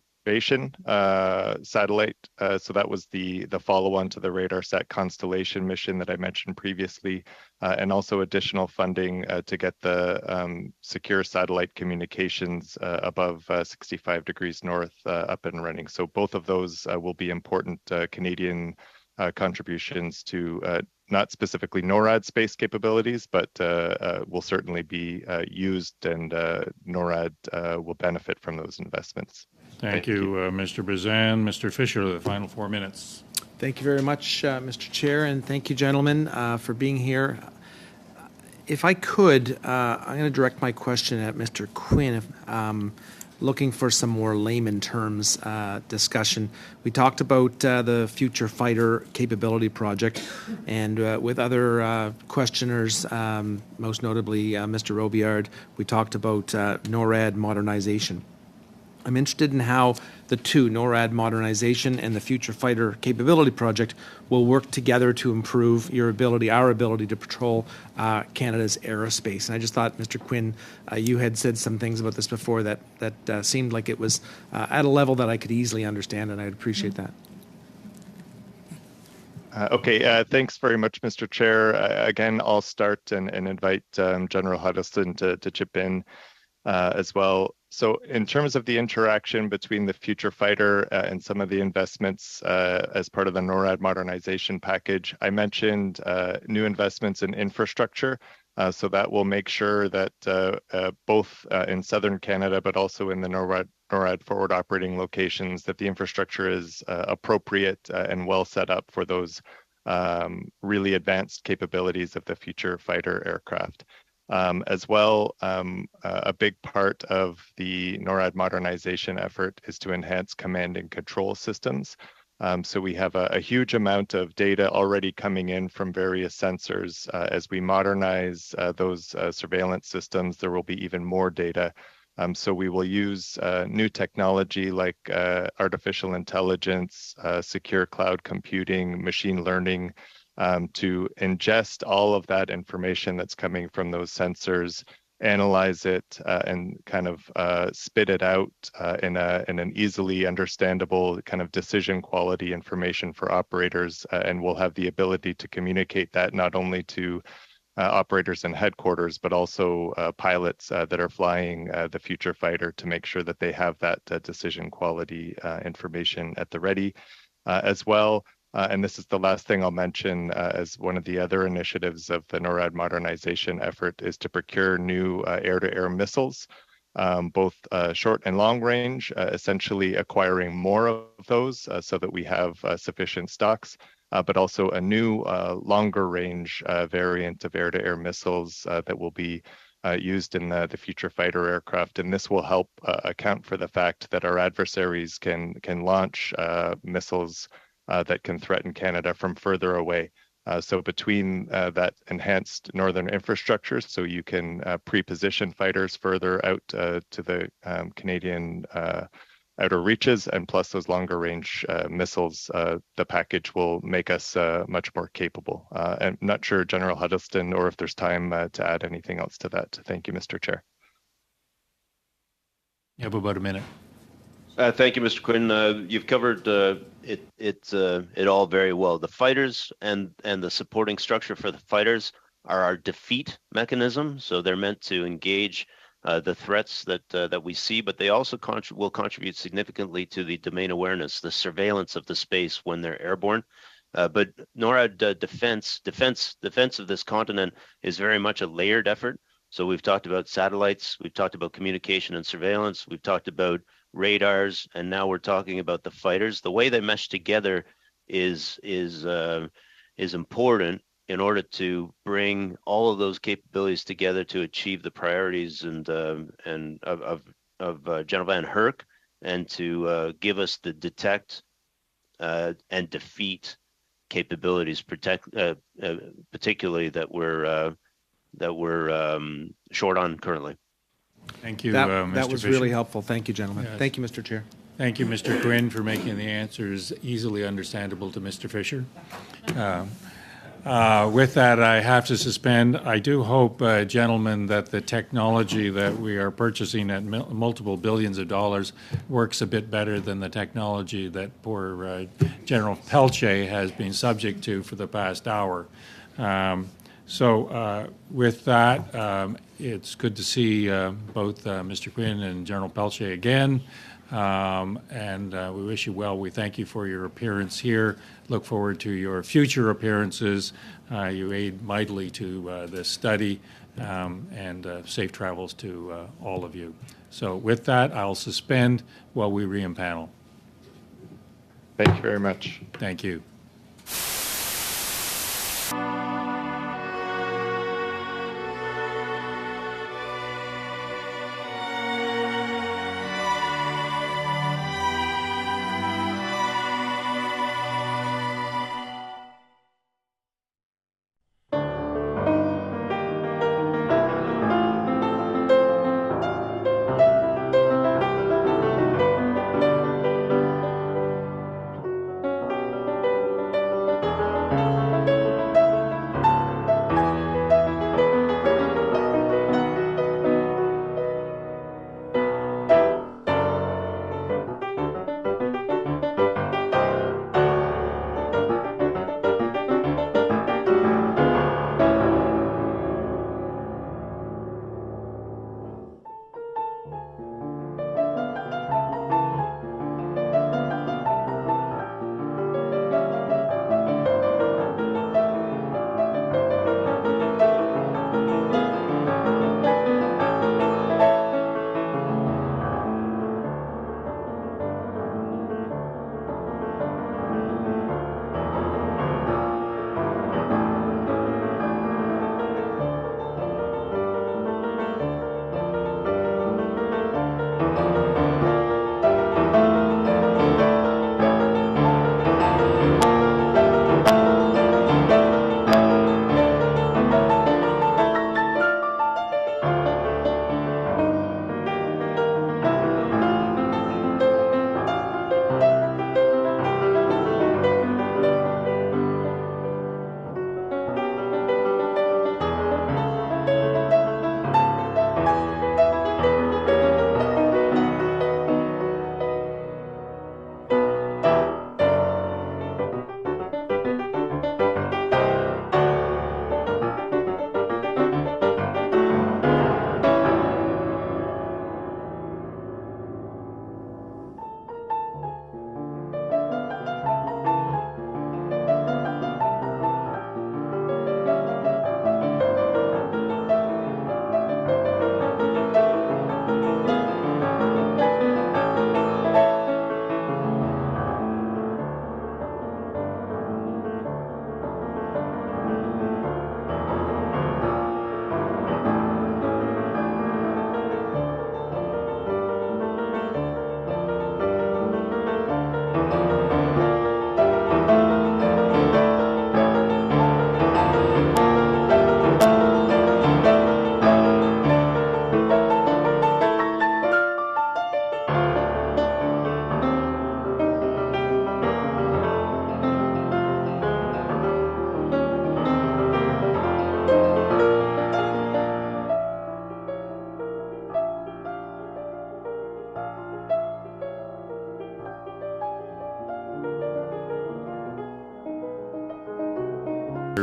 satellite. So that was the follow-on to the RadarSat constellation mission that I mentioned previously, and also additional funding to get the secure satellite communications above 65 degrees north up and running. So both of those will be important Canadian contributions to not specifically NORAD space capabilities, but will certainly be used, and NORAD will benefit from those investments. Thank you, Mr. Bazan. Mr. Fisher, the final 4 minutes. Thank you very much, Mr. Chair, and thank you, gentlemen, for being here. If I could, I'm going to direct my question at Mr. Quinn, looking for some more layman terms discussion. We talked about the Future Fighter Capability Project, and with other questioners, most notably Mr. Robillard, we talked about NORAD modernization. I'm interested in how the two, NORAD modernization and the Future Fighter Capability Project, will work together to improve our ability to patrol Canada's aerospace. And I just thought, Mr. Quinn, you had said some things about this before that seemed like it was at a level that I could easily understand, and I'd appreciate that. Okay, thanks very much, Mr. Chair. Again, I'll start and invite General Huddleston to chip in as well. So in terms of the interaction between the Future Fighter and some of the investments as part of the NORAD modernization package, I mentioned new investments in infrastructure. So that will make sure that both in southern Canada, but also in the NORAD forward operating locations, that the infrastructure is appropriate and well set up for those really advanced capabilities of the Future Fighter aircraft. As well, a big part of the NORAD modernization effort is to enhance command and control systems. So we have a huge amount of data already coming in from various sensors. As we modernize those surveillance systems, there will be even more data. So we will use new technology like artificial intelligence, secure cloud computing, machine learning, to ingest all of that information that's coming from those sensors, analyze it, and kind of spit it out in an easily understandable kind of decision quality information for operators, and we'll have the ability to communicate that not only to operators in headquarters, but also pilots that are flying the Future Fighter, to make sure that they have that decision quality information at the ready as well. And this is the last thing I'll mention as one of the other initiatives of the NORAD modernization effort, is to procure new air-to-air missiles, both short and long range, essentially acquiring more of those so that we have sufficient stocks. but also a new longer range variant of air-to-air missiles that will be used in the future fighter aircraft. And this will help account for the fact that our adversaries can launch missiles that can threaten Canada from further away. So between that enhanced northern infrastructure, so you can pre-position fighters further out to the Canadian outer reaches, and plus those longer range missiles, the package will make us much more capable. And I'm not sure, General Huddleston, or if there's time to add anything else to that. Thank you, Mr. Chair. You have about a minute. Thank you, Mr. Quinn. You've covered it all very well. The fighters and the supporting structure for the fighters are our defeat mechanism. So they're meant to engage the threats that we see, but they also will contribute significantly to the domain awareness, the surveillance of the space when they're airborne. But NORAD defense of this continent is very much a layered effort. So we've talked about satellites, we've talked about communication and surveillance, we've talked about radars, and now we're talking about the fighters. The way they mesh together is important in order to bring all of those capabilities together to achieve the priorities and of General Van Herk, and to give us the detect and defeat capabilities, particularly that we're short on currently. Thank you, That Mr. was Fisher. really helpful. Thank you, gentlemen. Yes. Thank you, Mr. Chair. Thank you, Mr. Quinn, for making the answers easily understandable to Mr. Fisher. With that, I have to suspend. I do hope, gentlemen, that the technology that we are purchasing at multiple billions of dollars works a bit better than the technology that poor General Pelche has been subject to for the past hour. With that, it's good to see both Mr. Quinn and General Pelche again. We wish you well. We thank you for your appearance here. Look forward to your future appearances. You aid mightily to this study, and safe travels to all of you. So with that, I'll suspend while we re-empanel. Thank you very much. Thank you.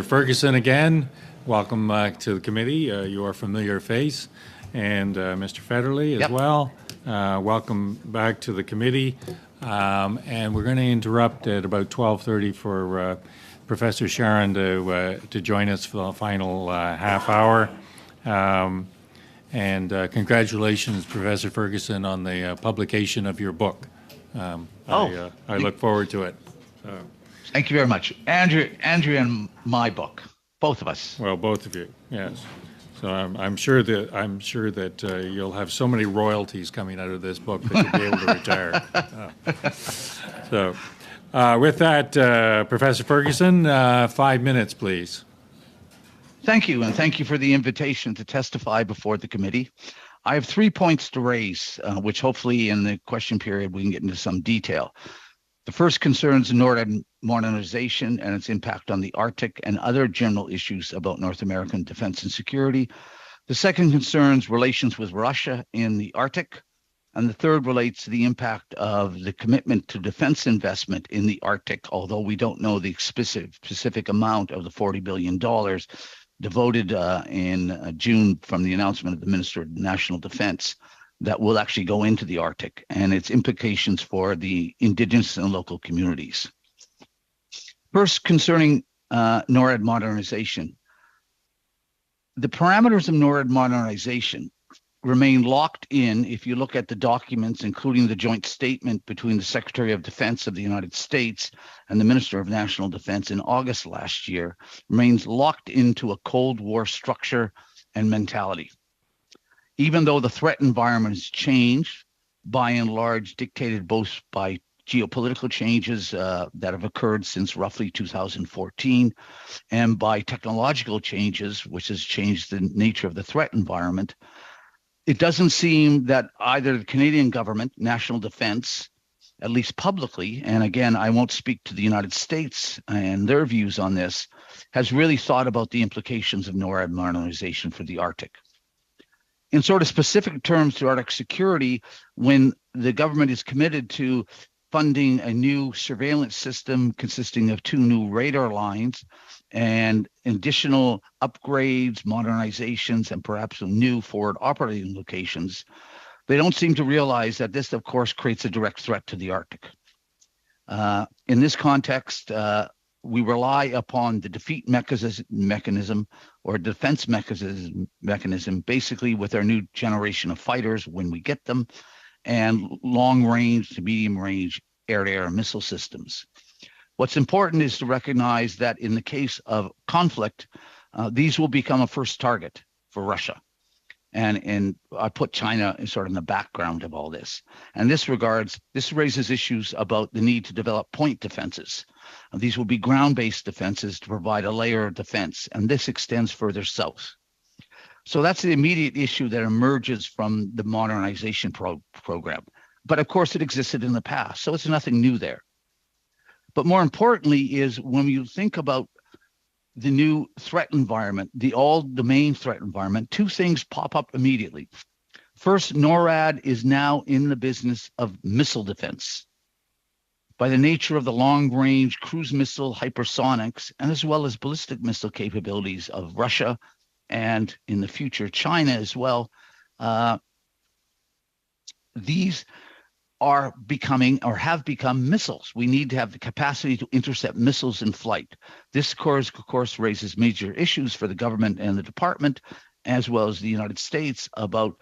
Ferguson again, welcome to the committee. You are a familiar face. And Mr. Federley as well. Welcome back to the committee. And we're going to interrupt at about 12:30 for Professor Sharon to join us for the final half hour. And congratulations, Professor Ferguson, on the publication of your book. I look forward to it. Thank you very much. Andrew and my book, both of us. Well, both of you, yes. So I'm sure that you'll have so many royalties coming out of this book that you'll be able to retire. So with that, Professor Ferguson, 5 minutes, please. Thank you, and thank you for the invitation to testify before the committee. I have 3 points to raise, which hopefully in the question period we can get into some detail. The first concerns NORAD modernization and its impact on the Arctic and other general issues about North American defense and security. The second concerns relations with Russia in the Arctic. And the third relates to the impact of the commitment to defense investment in the Arctic, although we don't know the specific amount of the $40 billion devoted in June from the announcement of the Minister of National Defense that will actually go into the Arctic and its implications for the indigenous and local communities. First, concerning NORAD modernization. The parameters of NORAD modernization remain locked in if you look at the documents, including the joint statement between the Secretary of Defense of the United States and the Minister of National Defense in August last year, remains locked into a Cold War structure and mentality. Even though the threat environment has changed, by and large dictated both by geopolitical changes that have occurred since roughly 2014 and by technological changes, which has changed the nature of the threat environment, it doesn't seem that either the Canadian government, national defense, at least publicly, and again, I won't speak to the United States and their views on this, has really thought about the implications of NORAD modernization for the Arctic. In sort of specific terms to Arctic security, when the government is committed to funding a new surveillance system consisting of 2 new radar lines and additional upgrades, modernizations, and perhaps some new forward operating locations, they don't seem to realize that this, of course, creates a direct threat to the Arctic. In this context, we rely upon the defeat mechanism or defense mechanism, basically with our new generation of fighters when we get them, and long-range to medium-range air-to-air missile systems. What's important is to recognize that in the case of conflict, these will become a first target for Russia. And I put China sort of in the background of all this. And this raises issues about the need to develop point defenses. These will be ground-based defenses to provide a layer of defense, and this extends further south. So that's the immediate issue that emerges from the modernization program. But of course, it existed in the past, so it's nothing new there. But more importantly is when you think about the new threat environment, the all-domain threat environment, 2 things pop up immediately. First, NORAD is now in the business of missile defense. By the nature of the long-range cruise missile hypersonics, and as well as ballistic missile capabilities of Russia, and in the future, China as well, these are becoming or have become missiles. We need to have the capacity to intercept missiles in flight. This, of course, raises major issues for the government and the department, as well as the United States, about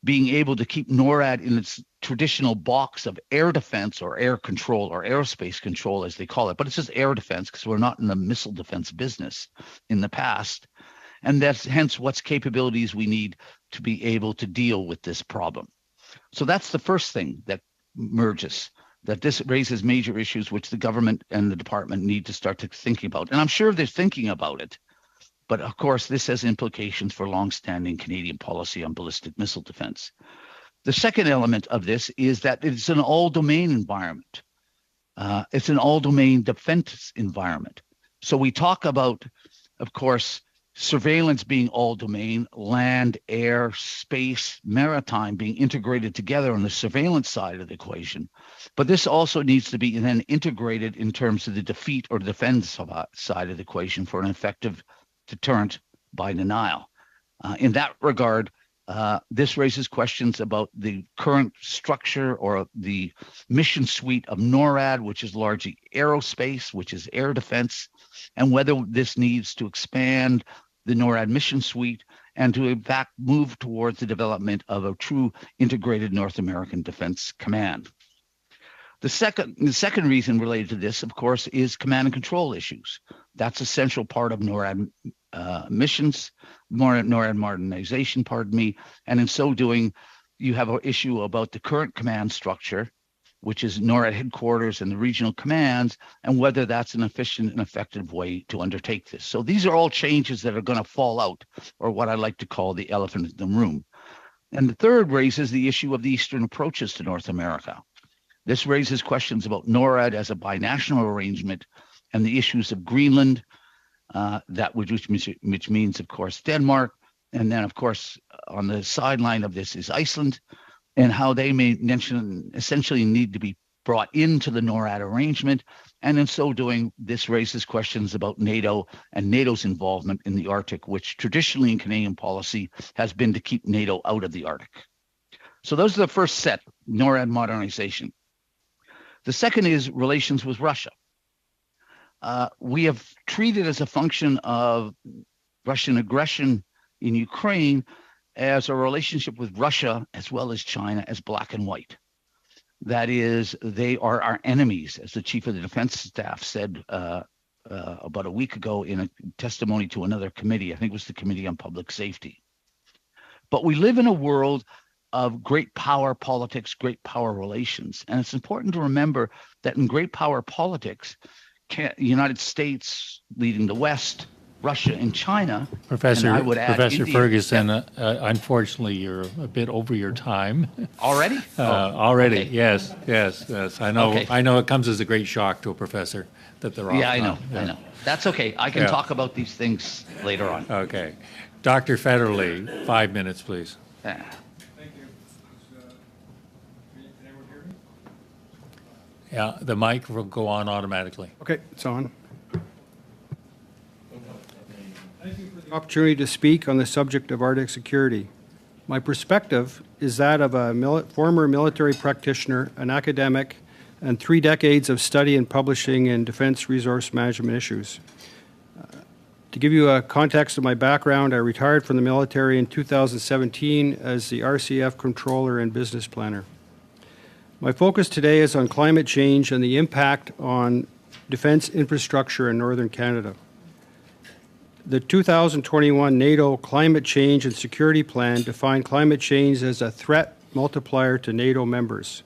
being able to keep NORAD in its traditional box of air defense or air control or aerospace control, as they call it. But it's just air defense because we're not in the missile defense business in the past. And that's hence what's capabilities we need to be able to deal with this problem. So that's the first thing that merges, that this raises major issues which the government and the department need to start to thinking about. And I'm sure they're thinking about it. But of course, this has implications for longstanding Canadian policy on ballistic missile defense. The second element of this is that it's an all-domain environment. It's an all-domain defense environment. So we talk about, of course, surveillance being all domain, land, air, space, maritime being integrated together on the surveillance side of the equation. But this also needs to be then integrated in terms of the defeat or defense side of the equation for an effective deterrent by denial. In that regard, this raises questions about the current structure or the mission suite of NORAD, which is largely aerospace, which is air defense, and whether this needs to expand the NORAD mission suite and to in fact move towards the development of a true integrated North American Defense Command. The second reason related to this, of course, is command and control issues. That's a central part of NORAD missions, NORAD modernization, and in so doing, you have an issue about the current command structure, which is NORAD headquarters and the regional commands, and whether that's an efficient and effective way to undertake this. So these are all changes that are going to fall out, or what I like to call the elephant in the room. And the third raises the issue of the Eastern approaches to North America. This raises questions about NORAD as a binational arrangement and the issues of Greenland, which means, of course, Denmark. And then, of course, on the sideline of this is Iceland, and how they may essentially need to be brought into the NORAD arrangement. And in so doing, this raises questions about NATO and NATO's involvement in the Arctic, which traditionally in Canadian policy has been to keep NATO out of the Arctic. So those are the first set, NORAD modernization. The second is relations with Russia. We have treated as a function of Russian aggression in Ukraine as a relationship with Russia as well as China as black and white. That is, they are our enemies, as the chief of the defense staff said about a week ago in a testimony to another committee. I think it was the Committee on Public Safety. But we live in a world of great power politics, great power relations. And it's important to remember that in great power politics, the United States leading the West, Russia and China. Professor, and I would add Professor India. Ferguson, unfortunately, you're a bit over your time. Already? Already, okay. yes. I know. Okay. I know it comes as a great shock to a professor that they're off. Yeah, I know. That's okay. I can talk about these things later on. Okay. Dr. Federley, 5 minutes, please. Thank you. Can everyone hear me? Yeah, the mic will go on automatically. Okay, it's on. Thank you for the opportunity to speak on the subject of Arctic security. My perspective is that of a former military practitioner, an academic, and 3 decades of study and publishing in defense resource management issues. To give you a context of my background, I retired from the military in 2017 as the RCF controller and business planner. My focus today is on climate change and the impact on defense infrastructure in northern Canada. The 2021 NATO Climate Change and Security Plan defined climate change as a threat multiplier to NATO members.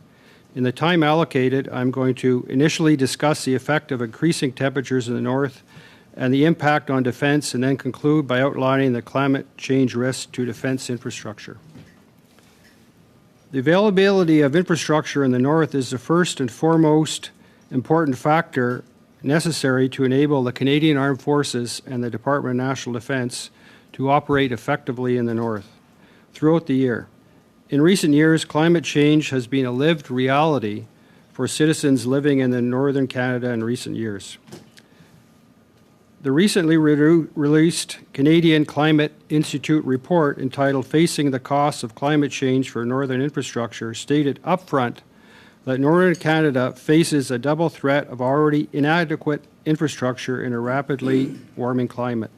In the time allocated, I'm going to initially discuss the effect of increasing temperatures in the north and the impact on defense, and then conclude by outlining the climate change risks to defense infrastructure. The availability of infrastructure in the north is the first and foremost important factor necessary to enable the Canadian Armed Forces and the Department of National Defence to operate effectively in the north throughout the year. In recent years, climate change has been a lived reality for citizens living in the northern Canada in recent years. The recently released Canadian Climate Institute report entitled Facing the Costs of Climate Change for Northern Infrastructure stated upfront that northern Canada faces a double threat of already inadequate infrastructure in a rapidly warming climate.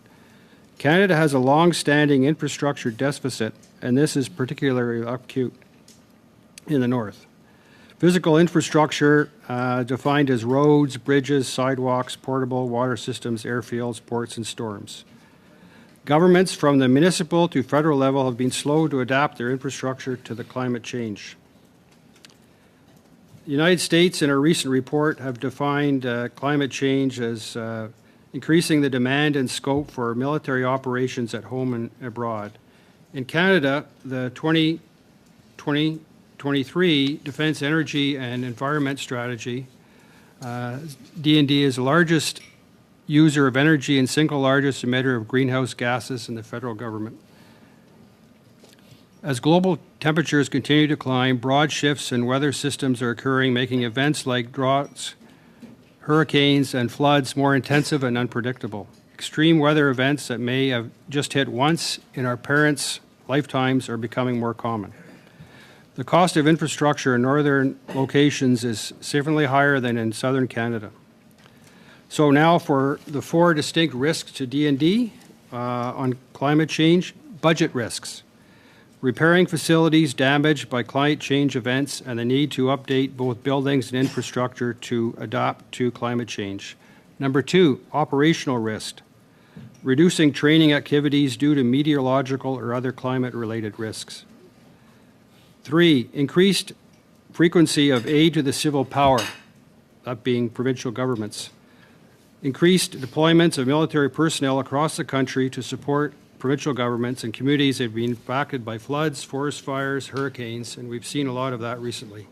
Canada has a long-standing infrastructure deficit, and this is particularly acute in the north. Physical infrastructure defined as roads, bridges, sidewalks, portable water systems, airfields, ports, and storms. Governments from the municipal to federal level have been slow to adapt their infrastructure to the climate change. The United States, in a recent report, have defined climate change as increasing the demand and scope for military operations at home and abroad. In Canada, the 2023 Defence Energy and Environment Strategy, D&D, is the largest user of energy and single largest emitter of greenhouse gases in the federal government. As global temperatures continue to climb, broad shifts in weather systems are occurring, making events like droughts, hurricanes, and floods more intensive and unpredictable. Extreme weather events that may have just hit once in our parents' lifetimes are becoming more common. The cost of infrastructure in northern locations is significantly higher than in southern Canada. So now for the 4 distinct risks to D&D on climate change: budget risks, repairing facilities damaged by climate change events and the need to update both buildings and infrastructure to adapt to climate change. Number 2, operational risk, reducing training activities due to meteorological or other climate-related risks. 3, increased frequency of aid to the civil power, that being provincial governments. Increased deployments of military personnel across the country to support provincial governments and communities that have been impacted by floods, forest fires, hurricanes, and we've seen a lot of that recently.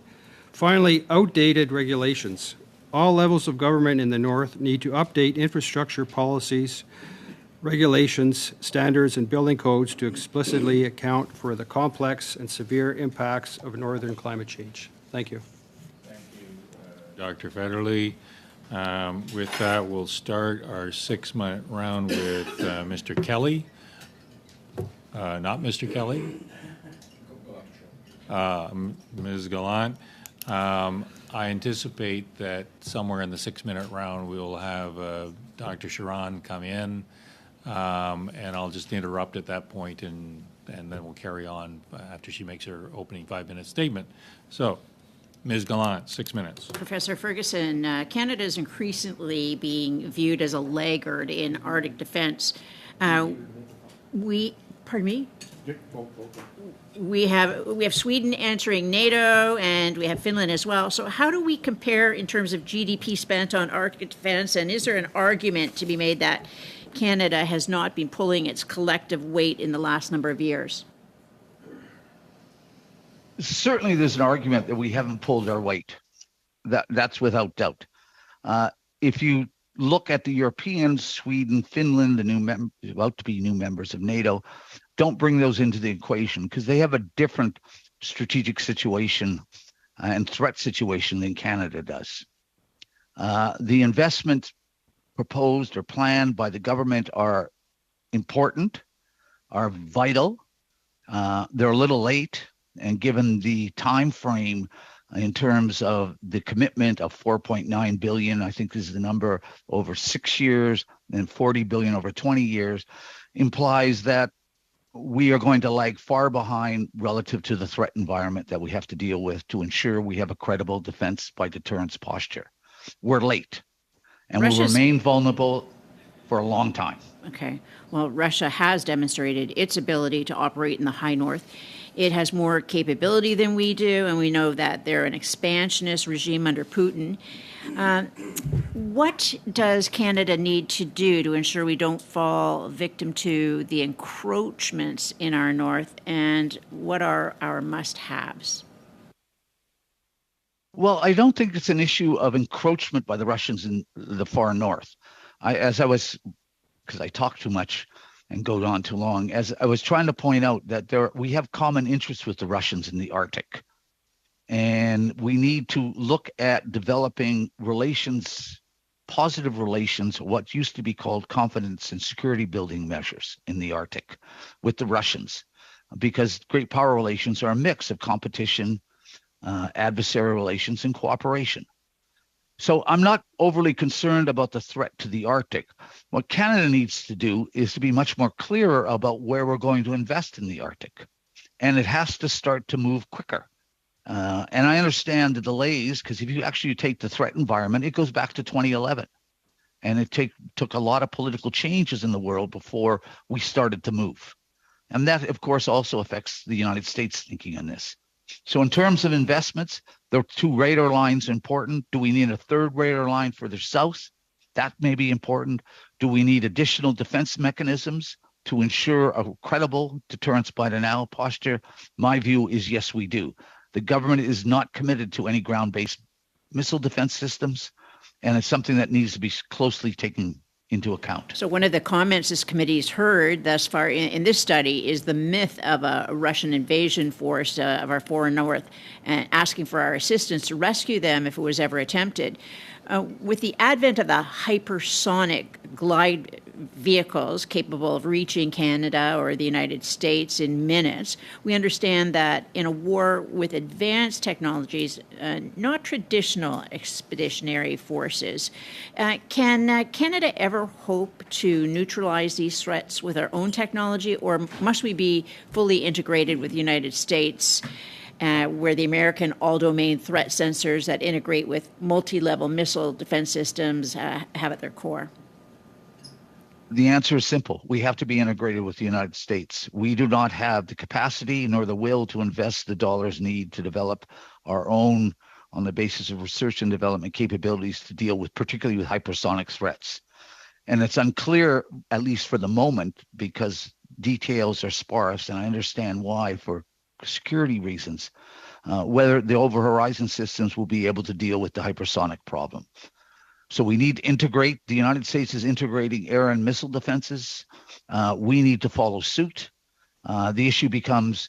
Finally, outdated regulations. All levels of government in the North need to update infrastructure policies, regulations, standards, and building codes to explicitly account for the complex and severe impacts of northern climate change. Thank you. Thank you, Dr. Federley. With that, we'll start our 6-minute round with Mr. Kelly. Not Mr. Kelly. Ms. Gallant. I anticipate that somewhere in the 6-minute round we'll have Dr. Sharon come in, and I'll just interrupt at that point, and then we'll carry on after she makes her opening 5-minute statement. So, Ms. Gallant, 6 minutes. Professor Ferguson, Canada is increasingly being viewed as a laggard in Arctic defense. Pardon me? We have Sweden entering NATO, and we have Finland as well. So how do we compare in terms of GDP spent on Arctic defense, and is there an argument to be made that Canada has not been pulling its collective weight in the last number of years? Certainly there's an argument that we haven't pulled our weight. That's without doubt. If you look at the Europeans, Sweden, Finland, the about to be new members of NATO, don't bring those into the equation because they have a different strategic situation and threat situation than Canada does. The investments proposed or planned by the government are important, are vital. They're a little late, and given the time frame in terms of the commitment of $4.9 billion, I think this is the number over 6 years, and $40 billion over 20 years, implies that we are going to lag far behind relative to the threat environment that we have to deal with to ensure we have a credible defense by deterrence posture. We're late, and we'll remain vulnerable for a long time. Okay. Well, Russia has demonstrated its ability to operate in the high north. It has more capability than we do, and we know that they're an expansionist regime under Putin. What does Canada need to do to ensure we don't fall victim to the encroachments in our north, and what are our must-haves? Well, I don't think it's an issue of encroachment by the Russians in the far north. Because I talk too much and go on too long, as I was trying to point out that we have common interests with the Russians in the Arctic. And we need to look at developing relations, positive relations, what used to be called confidence and security building measures in the Arctic with the Russians, because great power relations are a mix of competition, adversarial relations, and cooperation. So I'm not overly concerned about the threat to the Arctic. What Canada needs to do is to be much more clearer about where we're going to invest in the Arctic. And it has to start to move quicker. And I understand the delays, because if you actually take the threat environment, it goes back to 2011. And it took a lot of political changes in the world before we started to move. And that, of course, also affects the United States thinking on this. So in terms of investments, there are 2 radar lines important. Do we need a 3rd radar line further south? That may be important. Do we need additional defense mechanisms to ensure a credible deterrence by the now posture? My view is yes, we do. The government is not committed to any ground-based missile defense systems, and it's something that needs to be closely taken into account. So one of the comments this committee has heard thus far in this study is the myth of a Russian invasion force of our foreign north, and asking for our assistance to rescue them if it was ever attempted. With the advent of the hypersonic glide vehicles capable of reaching Canada or the United States in minutes, we understand that in a war with advanced technologies, not traditional expeditionary forces, can Canada ever hope to neutralize these threats with our own technology, or must we be fully integrated with the United States, where the American all-domain threat sensors that integrate with multi-level missile defense systems have at their core? The answer is simple. We have to be integrated with the United States. We do not have the capacity nor the will to invest the dollars needed to develop our own, on the basis of research and development capabilities, to deal with, particularly with hypersonic threats. And it's unclear, at least for the moment, because details are sparse, and I understand why, for security reasons, whether the over-horizon systems will be able to deal with the hypersonic problem. So we need to integrate. The United States is integrating air and missile defenses. We need to follow suit. The issue becomes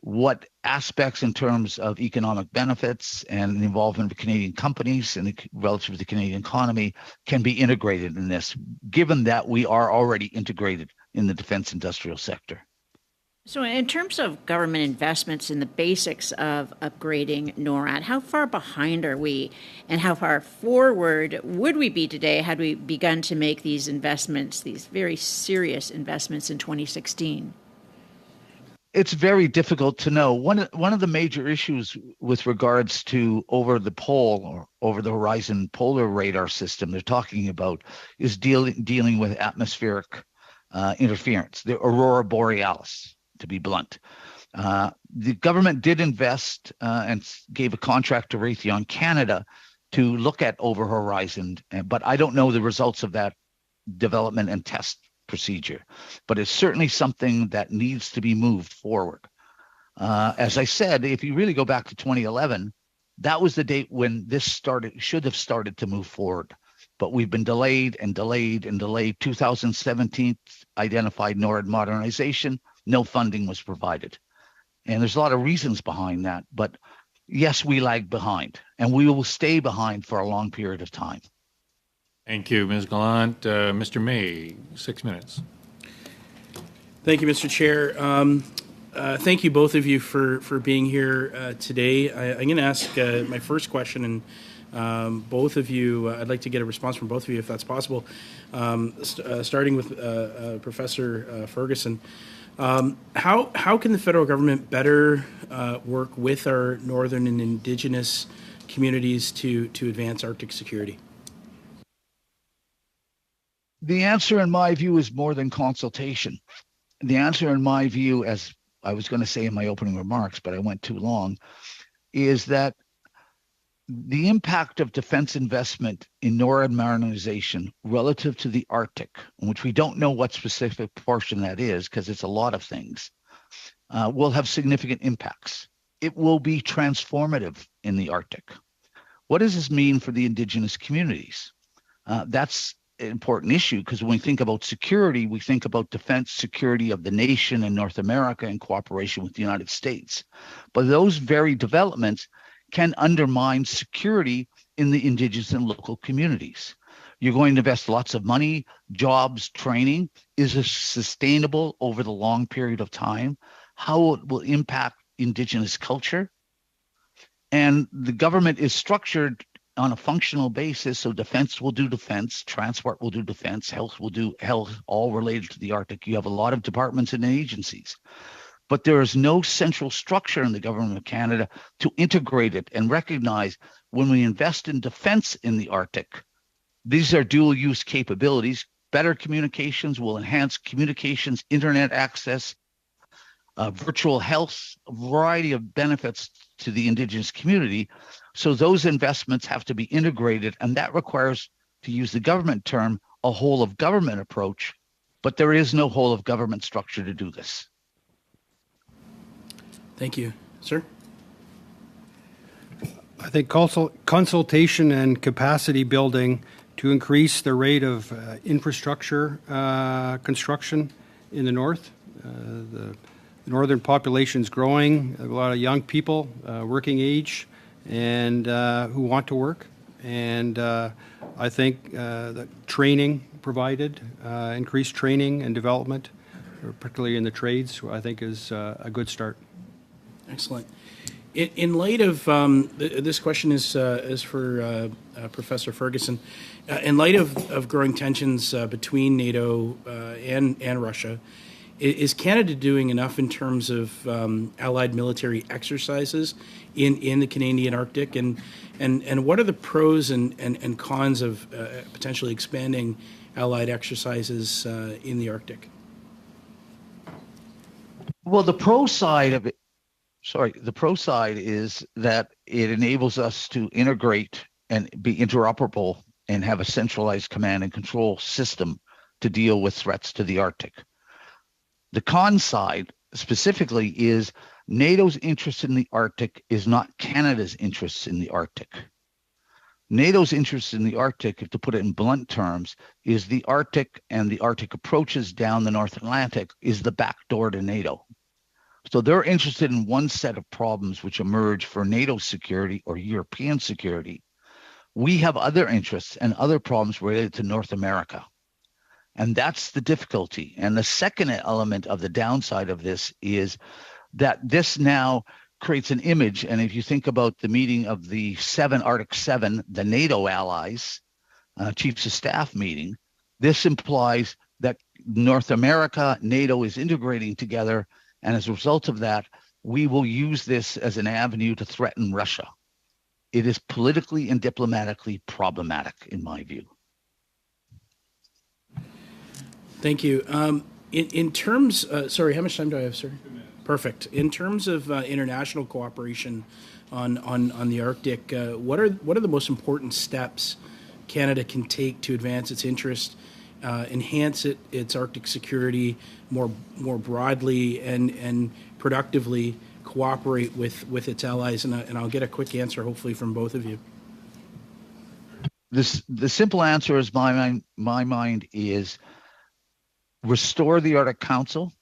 what aspects in terms of economic benefits and the involvement of Canadian companies and relative to the Canadian economy can be integrated in this, given that we are already integrated in the defense industrial sector. So in terms of government investments in the basics of upgrading NORAD, how far behind are we, and how far forward would we be today had we begun to make these investments, these very serious investments, in 2016? It's very difficult to know. One of the major issues with regards to over the pole or over the horizon polar radar system they're talking about is dealing with atmospheric interference, the aurora borealis, to be blunt. The government did invest and gave a contract to Raytheon Canada to look at over horizon, but I don't know the results of that development and test procedure. But it's certainly something that needs to be moved forward. As I said, if you really go back to 2011, that was the date when this should have started to move forward. But we've been delayed and delayed and delayed. 2017 identified NORAD modernization. No funding was provided. And there's a lot of reasons behind that. But yes, we lag behind, and we will stay behind for a long period of time. Thank you, Ms. Gallant. Mr. May, 6 minutes. Thank you, Mr. Chair. Thank you, both of you, for being here today. I'm going to ask my first question, and both of you, I'd like to get a response from both of you, if that's possible. Starting with Professor Ferguson. How can the federal government better work with our northern and Indigenous communities to advance Arctic security? The answer, in my view, is more than consultation. The answer, in my view, as I was going to say in my opening remarks, but I went too long, is that the impact of defense investment in NORAD modernization relative to the Arctic, which we don't know what specific portion that is because it's a lot of things, will have significant impacts. It will be transformative in the Arctic. What does this mean for the Indigenous communities? That's an important issue because when we think about security, we think about defense security of the nation and North America in cooperation with the United States. But those very developments can undermine security in the Indigenous and local communities. You're going to invest lots of money, jobs, training. Is this sustainable over the long period of time? How it will impact Indigenous culture? And the government is structured on a functional basis, so defense will do defense, transport will do defense, health will do health, all related to the Arctic. You have a lot of departments and agencies. But there is no central structure in the government of Canada to integrate it and recognize when we invest in defense in the Arctic, these are dual use capabilities. Better communications will enhance communications, internet access, virtual health, a variety of benefits to the Indigenous community. So those investments have to be integrated, and that requires, to use the government term, a whole of government approach. But there is no whole of government structure to do this. Thank you. Sir? I think consultation and capacity building to increase the rate of infrastructure construction in the north. The northern population is growing, a lot of young people, working age, and who want to work. And I think the training provided, increased training and development, particularly in the trades, I think is a good start. Excellent. In light of this question is for Professor Ferguson. In light of growing tensions between NATO and Russia, is Canada doing enough in terms of allied military exercises in the Canadian Arctic, and what are the pros and cons of potentially expanding allied exercises in the Arctic? Well, the pro side of it, the pro side is that it enables us to integrate and be interoperable and have a centralized command and control system to deal with threats to the Arctic. The con side specifically is NATO's interest in the Arctic is not Canada's interest in the Arctic. NATO's interest in the Arctic, to put it in blunt terms, is the Arctic, and the Arctic approaches down the North Atlantic is the back door to NATO. So they're interested in one set of problems which emerge for NATO security or European security. We have other interests and other problems related to North America. And that's the difficulty. And the second element of the downside of this is that this now creates an image. And if you think about the meeting of the Arctic 7, the NATO allies, chiefs of staff meeting, this implies that North America, NATO is integrating together. And as a result of that, we will use this as an avenue to threaten Russia. It is politically and diplomatically problematic, in my view. Thank you. In terms, sorry, how much time do I have, sir? 2 minutes. Perfect. In terms of international cooperation on the Arctic, what are the most important steps Canada can take to advance its interest, enhance its Arctic security more broadly and productively cooperate with its allies? And I'll get a quick answer, hopefully, from both of you. The simple answer is my mind is restore the Arctic Council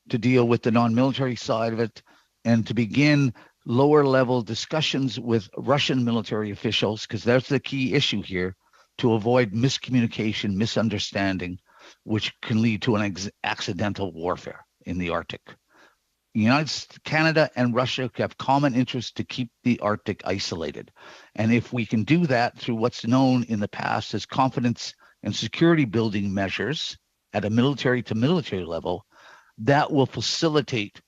to deal with the non-military side of it, and to begin lower level discussions with Russian military officials, because that's the key issue here, to avoid miscommunication, misunderstanding, which can lead to an accidental warfare in the Arctic. Canada and Russia have common interests to keep the Arctic isolated. And if we can do that through what's known in the past as confidence and security building measures at a military to military level, that will facilitate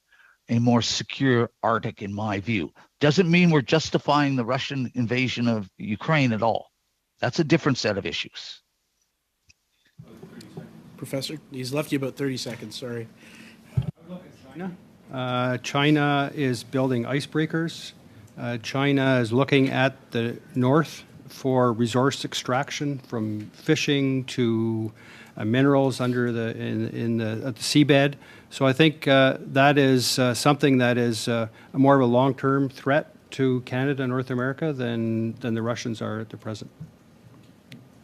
a more secure Arctic, in my view. Doesn't mean we're justifying the Russian invasion of Ukraine at all. That's a different set of issues. Professor, he's left you about 30 seconds, sorry. China is building icebreakers. China is looking at the north for resource extraction, from fishing to minerals under the at the seabed. So I think that is something that is more of a long-term threat to Canada and North America than the Russians are at the present.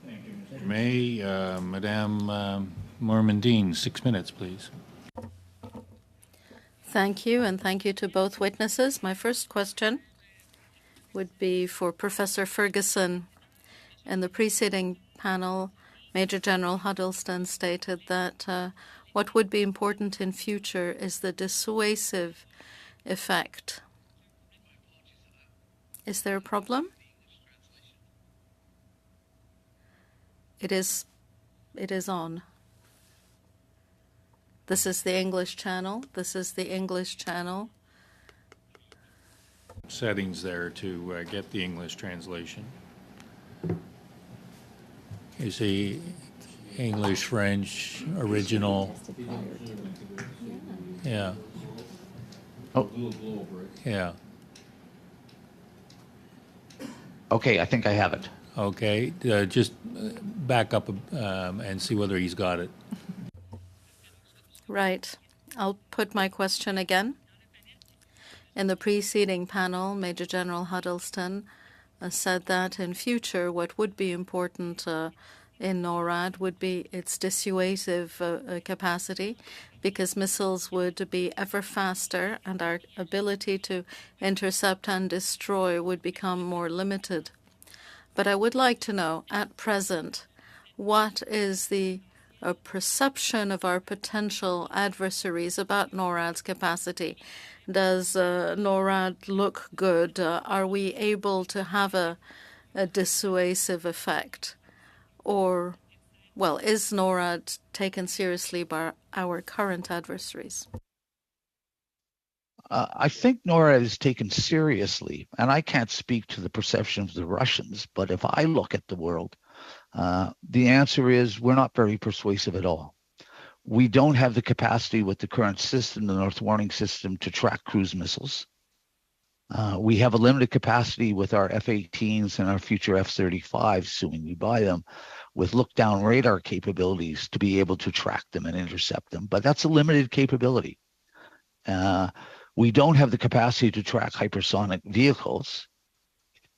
Thank you, Mr. May. Madame Mormandine, 6 minutes, please. Thank you, and thank you to both witnesses. My first question would be for Professor Ferguson. In the preceding panel, Major General Huddleston stated that what would be important in future is the dissuasive effect. Is there a problem? It is on. This is the English channel. This is the English channel. Settings there to get the English translation. You see English, French, original. Yeah. Oh. Yeah. Okay, I think I have it. Okay, just back up and see whether he's got it. Right. I'll put my question again. In the preceding panel, Major General Huddleston said that in future what would be important in NORAD would be its dissuasive capacity, because missiles would be ever faster and our ability to intercept and destroy would become more limited. But I would like to know, at present, what is the perception of our potential adversaries about NORAD's capacity? Does NORAD look good? Are we able to have a dissuasive effect? Or, well, is NORAD taken seriously by our current adversaries? I think NORAD is taken seriously, and I can't speak to the perception of the Russians, but if I look at the world, the answer is we're not very persuasive at all. We don't have the capacity with the current system, the North Warning System, to track cruise missiles. We have a limited capacity with our F-18s and our future F-35s, assuming we buy them, with look-down radar capabilities to be able to track them and intercept them. But that's a limited capability. We don't have the capacity to track hypersonic vehicles.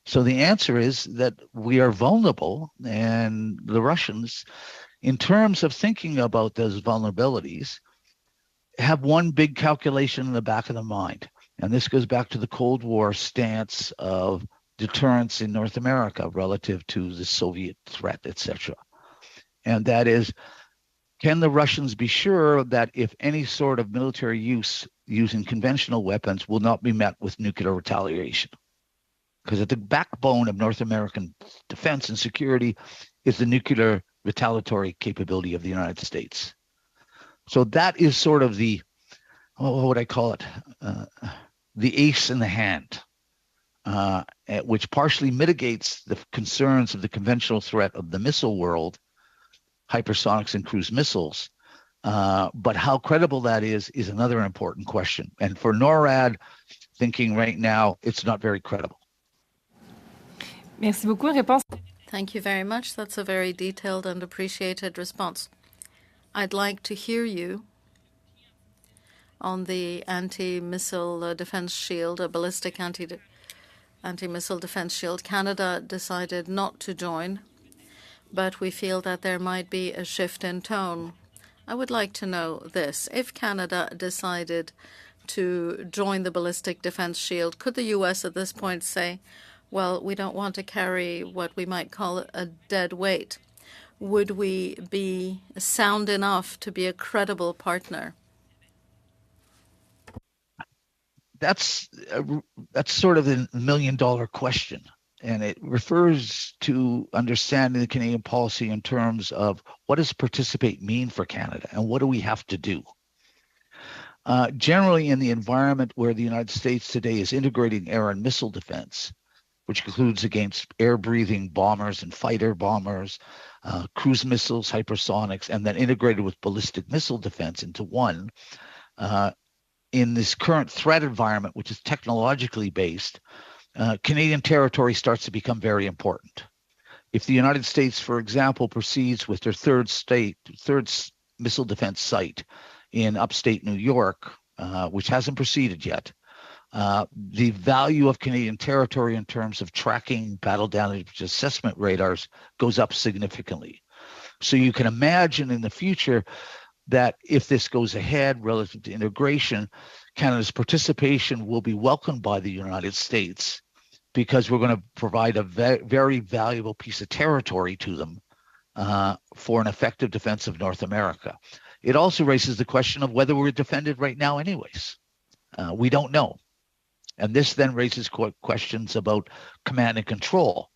So the answer is that we are vulnerable, and the Russians, in terms of thinking about those vulnerabilities, have one big calculation in the back of their mind. And this goes back to the Cold War stance of deterrence in North America relative to the Soviet threat, etc. And that is, can the Russians be sure that if any sort of military use using conventional weapons will not be met with nuclear retaliation? Because at the backbone of North American defense and security is the nuclear retaliatory capability of the United States. So that is sort of the, what would I call it? The ace in the hand, which partially mitigates the concerns of the conventional threat of the missile world, hypersonics and cruise missiles. But how credible that is another important question. And for NORAD, thinking right now, it's not very credible. Merci beaucoup. Réponse. Thank you very much. That's a very detailed and appreciated response. I'd like to hear you on the anti-missile defense shield, a ballistic anti-missile defense shield. Canada decided not to join, but we feel that there might be a shift in tone. I would like to know this. If Canada decided to join the ballistic defense shield, could the U.S. at this point say, well, we don't want to carry what we might call a dead weight? Would we be sound enough to be a credible partner? That's sort of the million-dollar question, and it refers to understanding the Canadian policy in terms of what does participate mean for Canada, and what do we have to do? Generally, in the environment where the United States today is integrating air and missile defense, which includes against air-breathing bombers and fighter bombers, cruise missiles, hypersonics, and then integrated with ballistic missile defense into one, in this current threat environment, which is technologically based, Canadian territory starts to become very important. If the United States, for example, proceeds with their third missile defense site in upstate New York, which hasn't proceeded yet, the value of Canadian territory in terms of tracking battle damage assessment radars goes up significantly. So you can imagine in the future that if this goes ahead relative to integration, Canada's participation will be welcomed by the United States because we're going to provide a very valuable piece of territory to them for an effective defense of North America. It also raises the question of whether we're defended right now anyways. We don't know. And this then raises questions about command and control.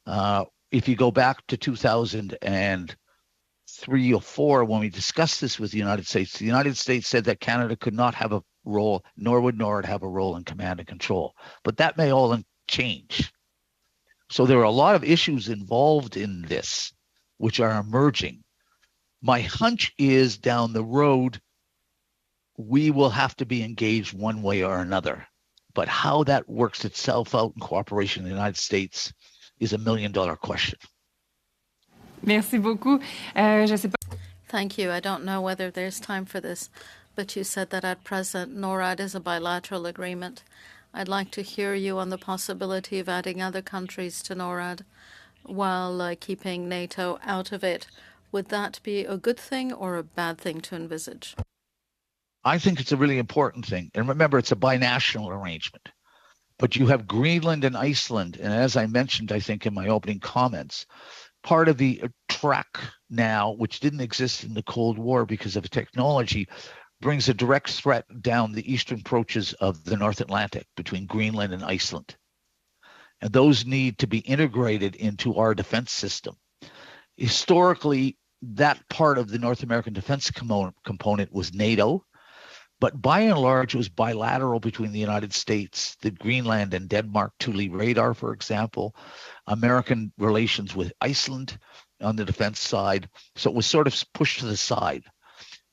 If you go back to 2003 or 4, when we discussed this with the United States said that Canada could not have a role, nor would NORAD have a role in command and control. But that may all change. So there are a lot of issues involved in this, which are emerging. My hunch is down the road, we will have to be engaged one way or another. But how that works itself out in cooperation in the United States is a million-dollar question. Merci beaucoup. Je sais pas. Thank you. I don't know whether there's time for this, but you said that at present NORAD is a bilateral agreement. I'd like to hear you on the possibility of adding other countries to NORAD while keeping NATO out of it. Would that be a good thing or a bad thing to envisage? I think it's a really important thing. And remember, it's a binational arrangement. But you have Greenland and Iceland. And as I mentioned, I think in my opening comments, part of the track now, which didn't exist in the Cold War because of technology, brings a direct threat down the eastern approaches of the North Atlantic between Greenland and Iceland. And those need to be integrated into our defense system. Historically, that part of the North American defense component was NATO. But by and large, it was bilateral between the United States, the Greenland and Denmark Thule radar, for example, American relations with Iceland on the defense side. So it was sort of pushed to the side.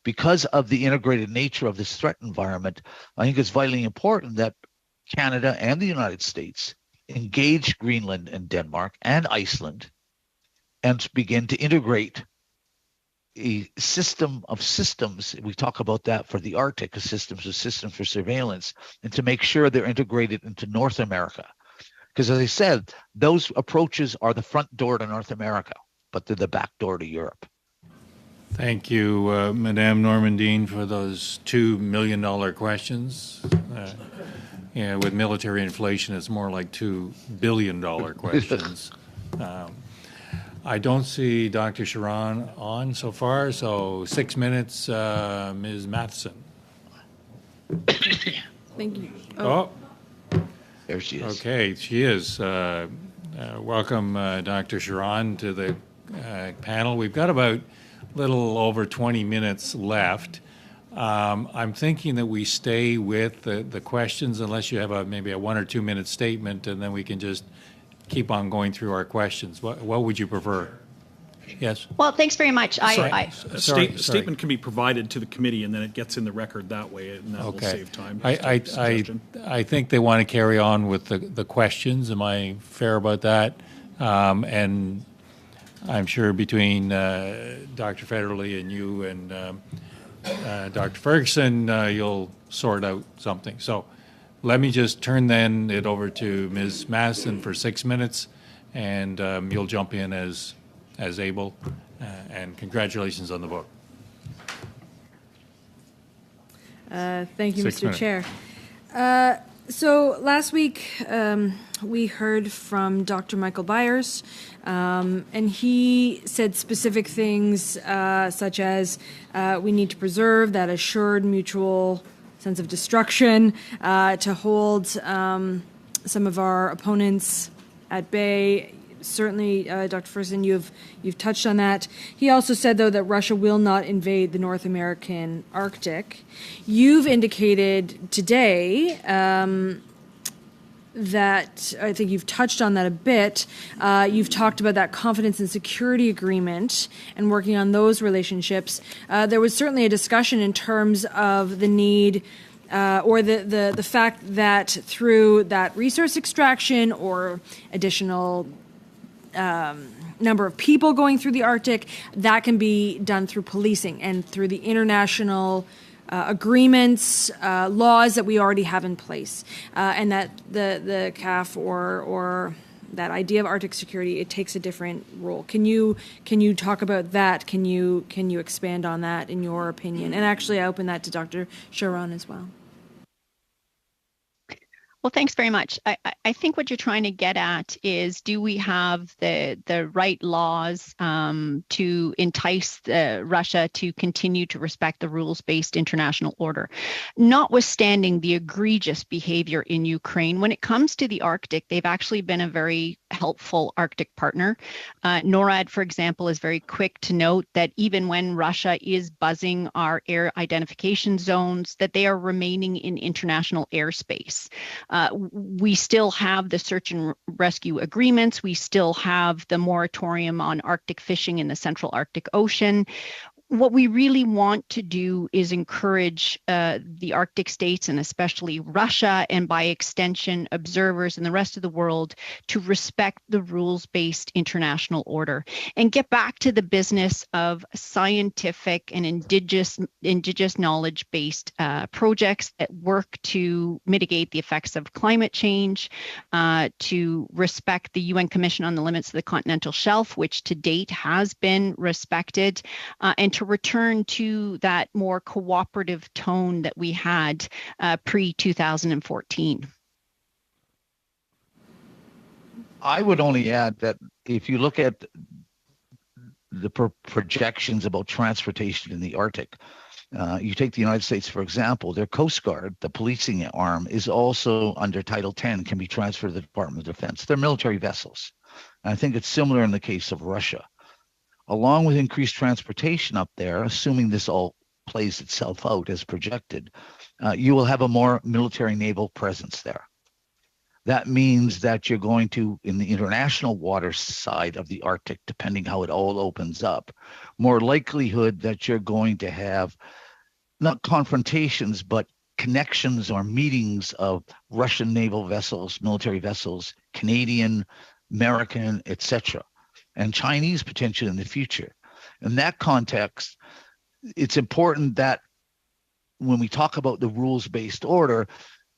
Because of the integrated nature of this threat environment, I think it's vitally important that Canada and the United States engage Greenland and Denmark and Iceland and begin to integrate a system of systems. We talk about that for the Arctic, a system for surveillance, and to make sure they're integrated into North America. Because as I said, those approaches are the front door to North America, but they're the back door to Europe. Thank you, Madame Normandine, for those $2 million questions. With military inflation, it's more like $2 billion questions. I don't see Dr. Sharon on so far, so 6 minutes, Ms. Matheson. Thank you. Oh. There she is. Okay, she is. Welcome, Dr. Sharon, to the panel. We've got about a little over 20 minutes left. I'm thinking that we stay with the questions unless you have maybe a 1 or 2 minute statement, and then we can just keep on going through our questions. What would you prefer? Yes. Well, thanks very much. Sorry. Statement can be provided to the committee, and then it gets in the record that way, and that will save time. I think they want to carry on with the questions. Am I fair about that? And I'm sure between Dr. Federley and you and Dr. Ferguson, you'll sort out something. So let me just turn then it over to Ms. Matheson for 6 minutes, and you'll jump in as able. And congratulations on the book. Thank you, 6 Mr. minutes. Chair. So last week we heard from Dr. Michael Byers, and he said specific things such as we need to preserve that assured mutual sense of destruction, to hold some of our opponents at bay. Certainly, Dr. Ferguson, you've touched on that. He also said, though, that Russia will not invade the North American Arctic. You've indicated today that I think you've touched on that a bit. You've talked about that confidence and security agreement and working on those relationships. There was certainly a discussion in terms of the need or the fact that through that resource extraction or additional number of people going through the Arctic, that can be done through policing and through the international agreements, laws that we already have in place, and that the CAF or that idea of Arctic security, it takes a different role. Can you talk about that? Can you expand on that in your opinion? And actually, I open that to Dr. Sharon as well. Well, thanks very much. I think what you're trying to get at is, do we have the right laws to entice Russia to continue to respect the rules-based international order? Notwithstanding the egregious behavior in Ukraine, when it comes to the Arctic, they've actually been a very helpful Arctic partner. NORAD, for example, is very quick to note that even when Russia is buzzing our air identification zones, that they are remaining in international airspace. We still have the search and rescue agreements. We still have the moratorium on Arctic fishing in the Central Arctic Ocean. what we really want to do is encourage the Arctic states, and especially Russia, and by extension, observers and the rest of the world, to respect the rules-based international order and get back to the business of scientific and indigenous knowledge-based projects that work to mitigate the effects of climate change, to respect the UN Commission on the Limits of the Continental Shelf, which to date has been respected, and to return to that more cooperative tone that we had pre-2014. I would only add that if you look at the projections about transportation in the Arctic, you take the United States, for example, their Coast Guard, the policing arm, is also under Title 10, can be transferred to the Department of Defense. They're military vessels. And I think it's similar in the case of Russia. Along with increased transportation up there, assuming this all plays itself out as projected, you will have a more military naval presence there. That means that you're going to, in the international water side of the Arctic, depending how it all opens up, more likelihood that you're going to have not confrontations, but connections or meetings of Russian naval vessels, military vessels, Canadian, American, etc., and Chinese potential in the future. In that context, it's important that when we talk about the rules-based order,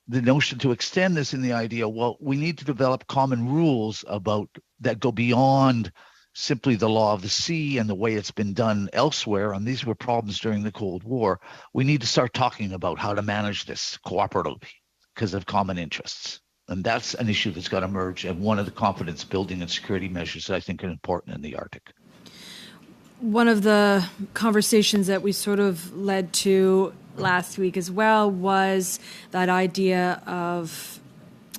the notion to extend this in the idea, well, we need to develop common rules about that go beyond simply the law of the sea and the way it's been done elsewhere. And these were problems during the Cold War. We need to start talking about how to manage this cooperatively because of common interests. And that's an issue that's got to emerge, and one of the confidence building and security measures that I think are important in the Arctic. One of the conversations that we sort of led to last week as well was that idea of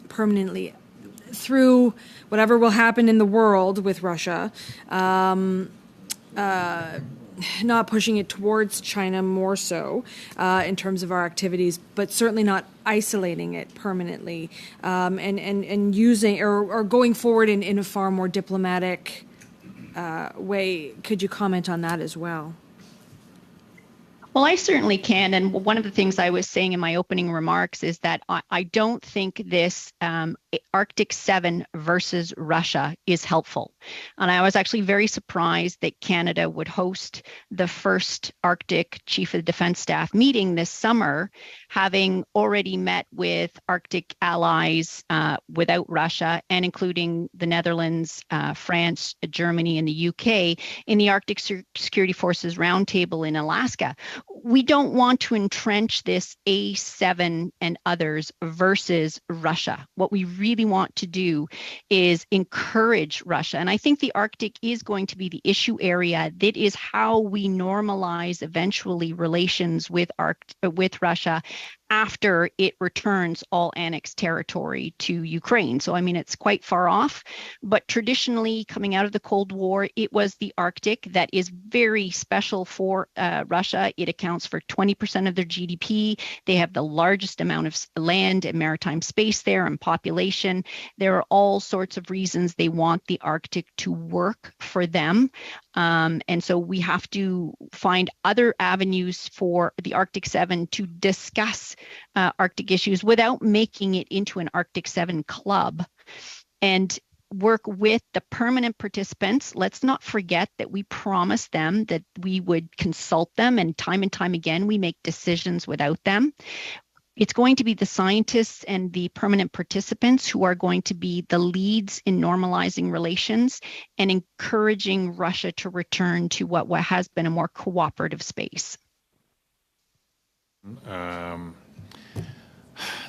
permanently, through whatever will happen in the world with Russia, not pushing it towards China more so in terms of our activities, but certainly not isolating it permanently, and using or going forward in a far more diplomatic way. Could you comment on that as well? Well, I certainly can. And one of the things I was saying in my opening remarks is that I don't think this Arctic 7 versus Russia is helpful. And I was actually very surprised that Canada would host the first Arctic Chief of Defense Staff meeting this summer, having already met with Arctic allies without Russia, and including the Netherlands, France, Germany, and the UK in the Arctic Security Forces Roundtable in Alaska. We don't want to entrench this A7 and others versus Russia. What we really want to do is encourage Russia. And I think the Arctic is going to be the issue area that is how we normalize eventually relations with Russia after it returns all annexed territory to Ukraine. So, I mean, it's quite far off, but traditionally coming out of the Cold War, it was the Arctic that is very special for Russia. It accounts for 20% of their GDP. They have the largest amount of land and maritime space there and population. There are all sorts of reasons they want the Arctic to work for them. And so we have to find other avenues for the Arctic 7 to discuss Arctic issues without making it into an Arctic 7 club, and work with the permanent participants. Let's not forget that we promised them that we would consult them, and time again, we make decisions without them. It's going to be the scientists and the permanent participants who are going to be the leads in normalizing relations and encouraging Russia to return to what has been a more cooperative space.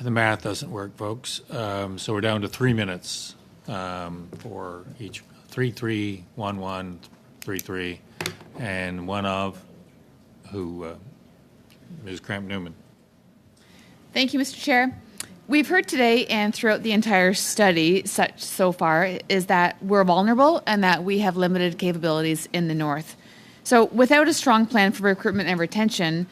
The math doesn't work, folks. So we're down to 3 minutes for each. 3-3, 1-1, 3-3, and one of who, Ms. Cramp-Newman. Thank you, Mr. Chair. We've heard today and throughout the entire study so far is that we're vulnerable and that we have limited capabilities in the north. So without a strong plan for recruitment and retention,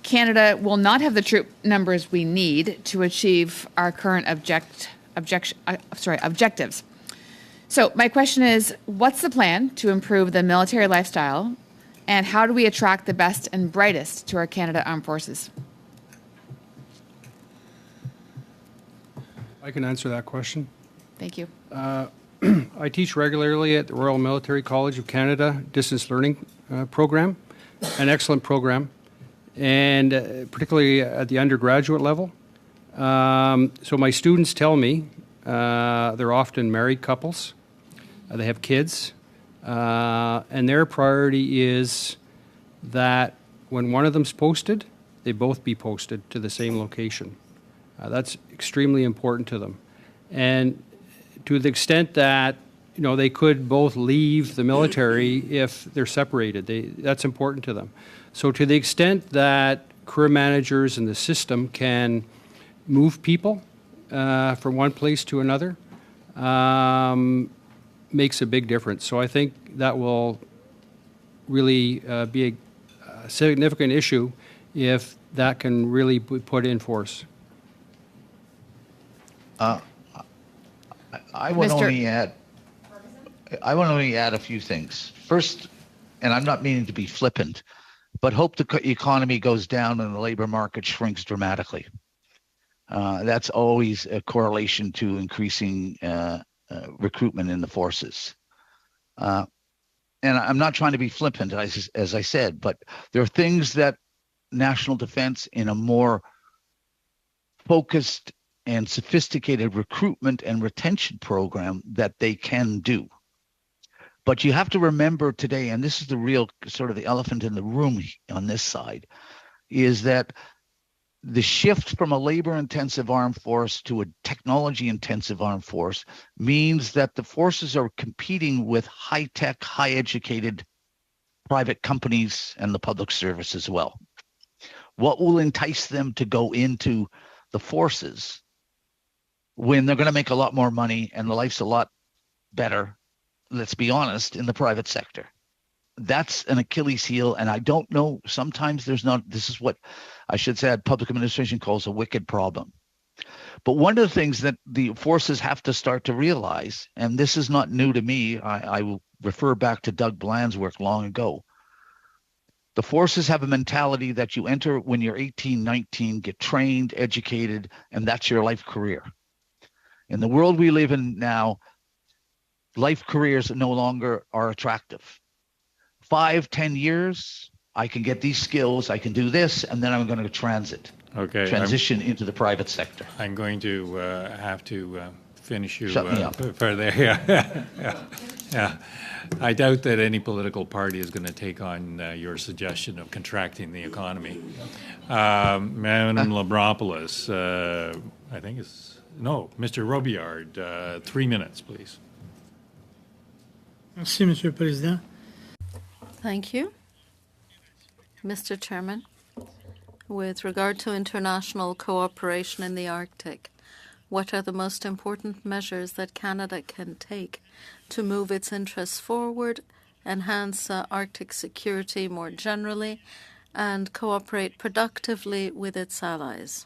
Canada will not have the troop numbers we need to achieve our current objectives. So my question is, what's the plan to improve the military lifestyle And how do we attract the best and brightest to our Canada Armed Forces? I can answer that question. Thank you. I teach regularly at the Royal Military College of Canada distance learning program, an excellent program, and particularly at the undergraduate level. So my students tell me they're often married couples, they have kids, and their priority is that when one of them's posted, they both be posted to the same location. That's extremely important to them. And to the extent that, you know, they could both leave the military if they're separated, that's important to them. So to the extent that career managers in the system can move people from one place to another, makes a big difference. So I think that will really be a significant issue if that can really be put in force. I would only add a few things. First, and I'm not meaning to be flippant, but hope the economy goes down and the labor market shrinks dramatically. That's always a correlation to increasing recruitment in the forces. And I'm not trying to be flippant, as I said, but there are things that national defense in a more focused and sophisticated recruitment and retention program that they can do. But you have to remember today, and this is the real sort of the elephant in the room on this side, is that the shift from a labor-intensive armed force to a technology-intensive armed force means that the forces are competing with high-tech, high-educated private companies and the public service as well. What will entice them to go into the forces when they're going to make a lot more money and the life's a lot better, let's be honest, in the private sector? That's an Achilles heel, and I don't know, sometimes there's not, this is what I should say public administration calls a wicked problem. But one of the things that the forces have to start to realize, and this is not new to me, I will refer back to Doug Bland's work long ago. The forces have a mentality that you enter when you're 18, 19, get trained, educated, and that's your life career. In the world we live in now, life careers no longer are attractive. 5-10 years, I can get these skills, I can do this, and then I'm going to transition into the private sector. I'm going to have to finish you Shut me up. further. Yeah. I doubt that any political party is going to take on your suggestion of contracting the economy. Madam Labropoulos, I think it's... No, Mr. Robillard, 3 minutes, please. Merci, Monsieur le Président. Thank you. Mr. Chairman, with regard to international cooperation in the Arctic, what are the most important measures that Canada can take to move its interests forward, enhance Arctic security more generally, and cooperate productively with its allies?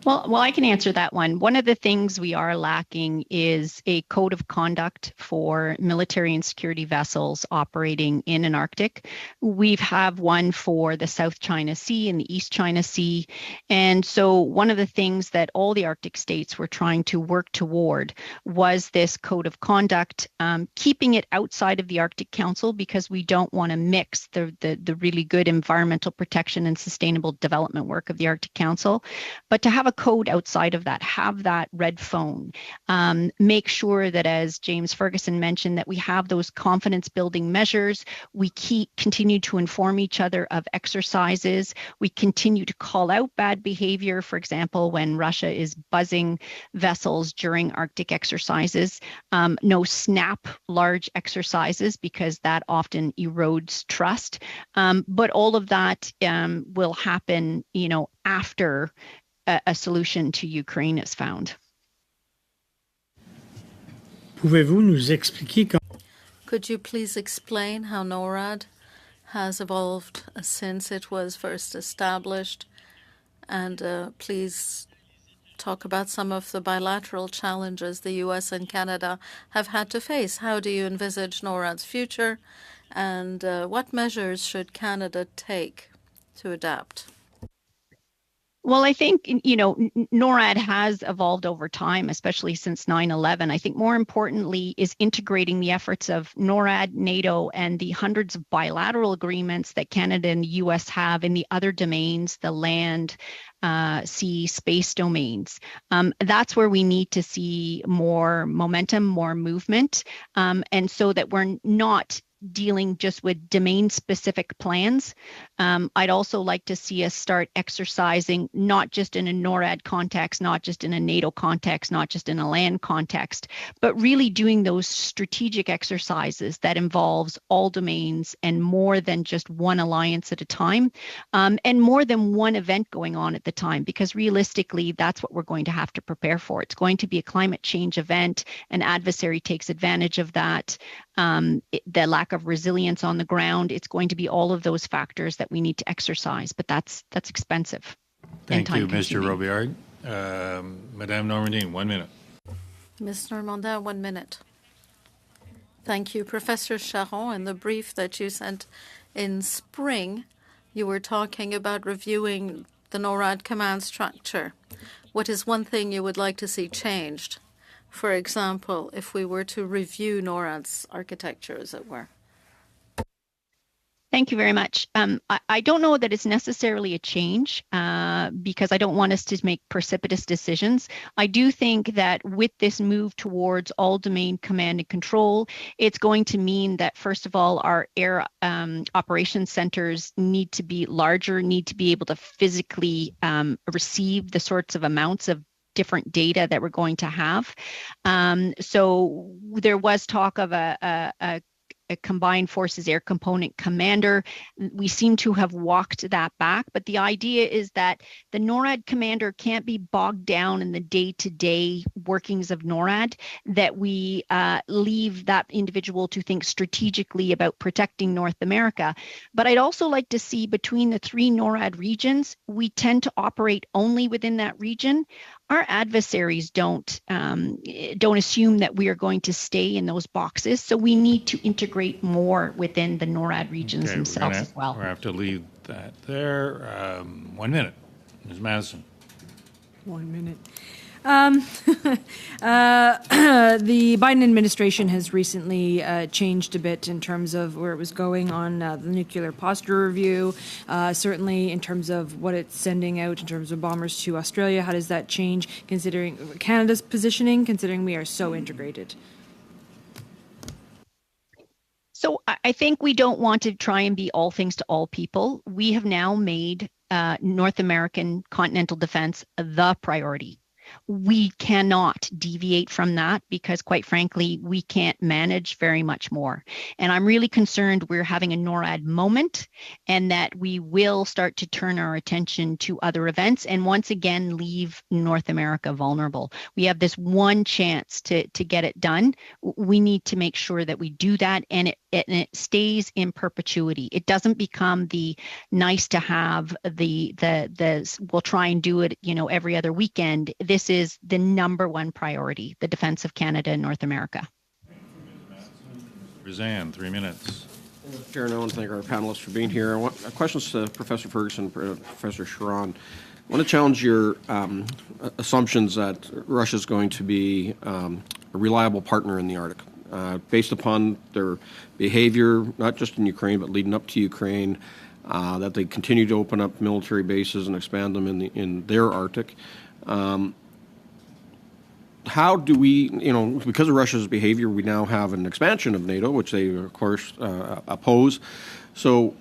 Well, I can answer that one. One of the things we are lacking is a code of conduct for military and security vessels operating in an Arctic. We have one for the South China Sea and the East China Sea. And so one of the things that all the Arctic states were trying to work toward was this code of conduct, keeping it outside of the Arctic Council because we don't want to mix the really good environmental protection and sustainable development work of the Arctic Council, but to have a code outside of that, have that red phone, make sure that, as James Ferguson mentioned, that we have those confidence building measures. We continue to inform each other of exercises. We continue to call out bad behavior. For example, when Russia is buzzing vessels during Arctic exercises, no snap large exercises because that often erodes trust. But all of that will happen, after a solution to Ukraine is found. Pouvez-vous nous expliquer Could you please explain how NORAD has evolved since it was first established? And please talk about some of the bilateral challenges the U.S. and Canada have had to face. How do you envisage NORAD's future, and what measures should Canada take to adapt? Well, I think, NORAD has evolved over time, especially since 9/11. I think more importantly is integrating the efforts of NORAD, NATO, and the hundreds of bilateral agreements that Canada and the U.S. have in the other domains, the land, sea, space domains. That's where we need to see more momentum, more movement, and so that we're not dealing just with domain-specific plans. I'd also like to see us start exercising not just in a NORAD context, not just in a NATO context, not just in a land context, but really doing those strategic exercises that involves all domains and more than just one alliance at a time, and more than one event going on at the time, because realistically, that's what we're going to have to prepare for. It's going to be a climate change event. An adversary takes advantage of that. The lack of resilience on the ground. It's going to be all of those factors that we need to exercise, but that's expensive. Thank you, Mr. Robillard. Madame Normandin, 1 minute. Ms. Normandin, 1 minute. Thank you, Professor Charon. In the brief that you sent in spring, you were talking about reviewing the NORAD command structure. What is one thing you would like to see changed? For example, if we were to review NORAD's architecture, as it were. Thank you very much. I don't know that it's necessarily a change because I don't want us to make precipitous decisions. I do think that with this move towards all domain command and control, it's going to mean that, first of all, our air operations centers need to be larger, need to be able to physically receive the sorts of amounts of different data that we're going to have. So there was talk of a combined forces air component commander. We seem to have walked that back, but the idea is that the NORAD commander can't be bogged down in the day-to-day workings of NORAD, that we leave that individual to think strategically about protecting North America. But I'd also like to see between the three NORAD regions, we tend to operate only within that region. Our adversaries don't assume that we are going to stay in those boxes, so we need to integrate more within the NORAD regions themselves as well. We'll have to leave that there. 1 minute. Ms. Madison. 1 minute. The Biden administration has recently changed a bit in terms of where it was going on the nuclear posture review, certainly in terms of what it's sending out in terms of bombers to Australia. How does that change considering Canada's positioning, considering we are so integrated? So I think we don't want to try and be all things to all people. We have now made North American continental defense the priority. We cannot deviate from that because, quite frankly, we can't manage very much more. And I'm really concerned we're having a NORAD moment and that we will start to turn our attention to other events and once again leave North America vulnerable. We have this one chance to get it done. We need to make sure that we do that and it stays in perpetuity. It doesn't become the nice to have, the we'll try and do it, every other weekend. This is the number one priority, the defense of Canada and North America. Roseanne, 3 minutes. Chair, and I want to thank our panelists for being here. I want questions to Professor Ferguson, Professor Charon. I want to challenge your assumptions that Russia is going to be a reliable partner in the Arctic. Based upon their behavior, not just in Ukraine, but leading up to Ukraine, that they continue to open up military bases and expand them in their Arctic. How do we, because of Russia's behavior, we now have an expansion of NATO, which they, of course, oppose. So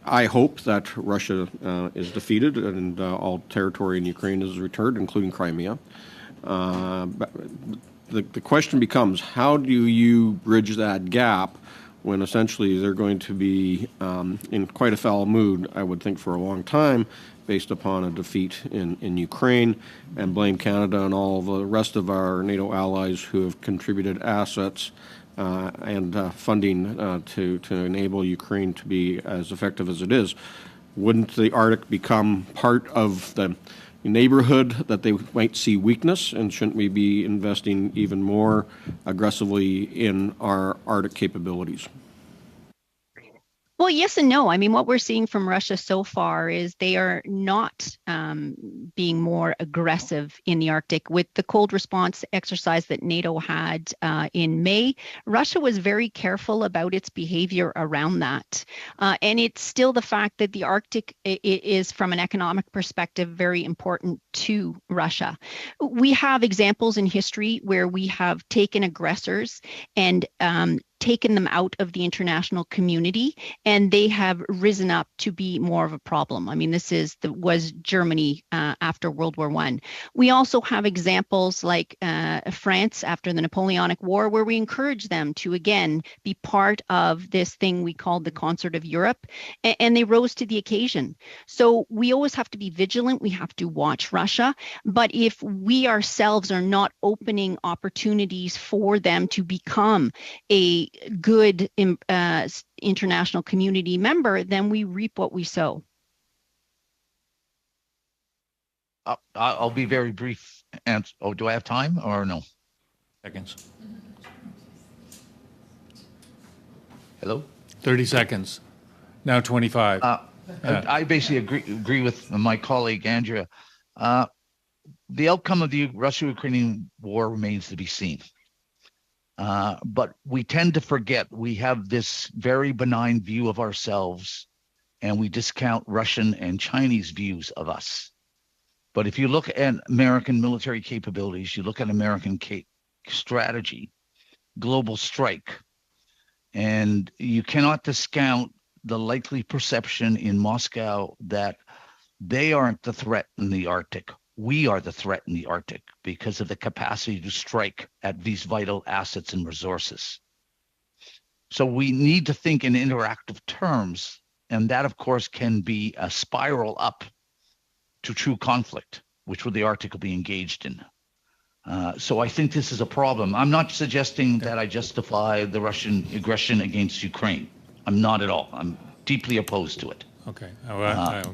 I hope that Russia is defeated and all territory in Ukraine is returned, including Crimea. The question becomes, how do you bridge that gap when essentially they're going to be in quite a foul mood, I would think, for a long time, based upon a defeat in Ukraine, and blame Canada and all the rest of our NATO allies who have contributed assets and funding to enable Ukraine to be as effective as it is. Wouldn't the Arctic become part of the neighborhood that they might see weakness, and shouldn't we be investing even more aggressively in our Arctic capabilities? Well, yes and no. I mean, what we're seeing from Russia so far is they are not being more aggressive in the Arctic. With the cold response exercise that NATO had in May, Russia was very careful about its behavior around that. And it's still the fact that the Arctic is, from an economic perspective, very important to Russia. We have examples in history where we have taken aggressors and taken them out of the international community, and they have risen up to be more of a problem. I mean, this was Germany after World War I. We also have examples like France after the Napoleonic War, where we encouraged them to, again, be part of this thing we called the Concert of Europe, and they rose to the occasion. So we always have to be vigilant. We have to watch Russia. But if we ourselves are not opening opportunities for them to become a good international community member, then we reap what we sow. I'll be very brief. And do I have time or no? Seconds. Hello? 30 seconds. Now 25. I basically agree with my colleague Andrea. The outcome of the Russia-Ukrainian war remains to be seen. But we tend to forget we have this very benign view of ourselves, and we discount Russian and Chinese views of us. But if you look at American military capabilities, you look at American strategy, global strike, and you cannot discount the likely perception in Moscow that they aren't the threat in the Arctic. We are the threat in the Arctic because of the capacity to strike at these vital assets and resources. So we need to think in interactive terms, and that, of course, can be a spiral up to true conflict, which the Arctic will be engaged in. So I think this is a problem. I'm not suggesting that I justify the Russian aggression against Ukraine. I'm not at all. I'm deeply opposed to it. Okay.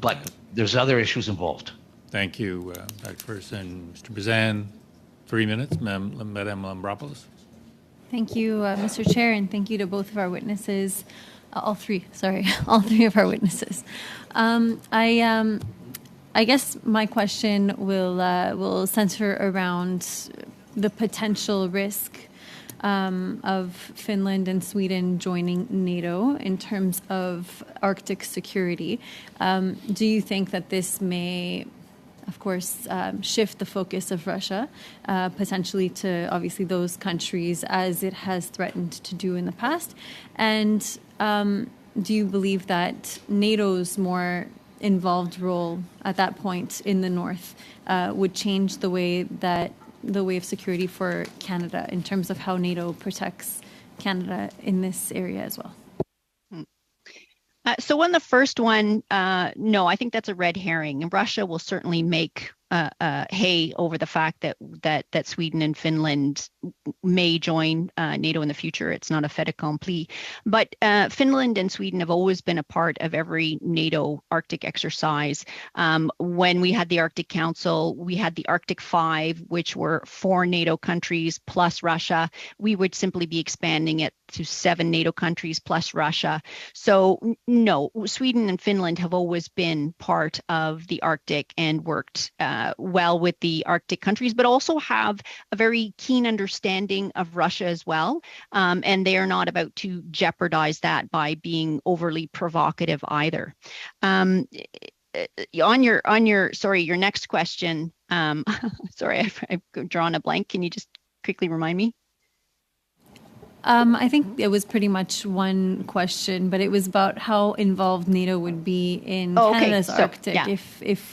But there's other issues involved. Thank you, Dr. Ferguson. Mr. Bazan, 3 minutes. Madame Lambropoulos. Thank you, Mr. Chair, and thank you to both of our witnesses. All three of our witnesses. I guess my question will center around the potential risk of Finland and Sweden joining NATO in terms of Arctic security. Do you think that this may, of course, shift the focus of Russia potentially to obviously those countries as it has threatened to do in the past? And do you believe that NATO's more involved role at that point in the north would change the way of security for Canada in terms of how NATO protects Canada in this area as well? So on the first one, no, I think that's a red herring. Russia will certainly make hay over the fact that Sweden and Finland may join NATO in the future. It's not a fait accompli. But Finland and Sweden have always been a part of every NATO Arctic exercise. When we had the Arctic Council, we had the Arctic 5, which were 4 NATO countries plus Russia. We would simply be expanding it to 7 NATO countries plus Russia. So no, Sweden and Finland have always been part of the Arctic and worked well with the Arctic countries, but also have a very keen understanding of Russia as well. And they are not about to jeopardize that by being overly provocative either. On your next question, sorry, I've drawn a blank. Can you just quickly remind me? I think it was pretty much one question, but it was about how involved NATO would be in Canada's Arctic if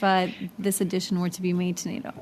this addition were to be made to NATO.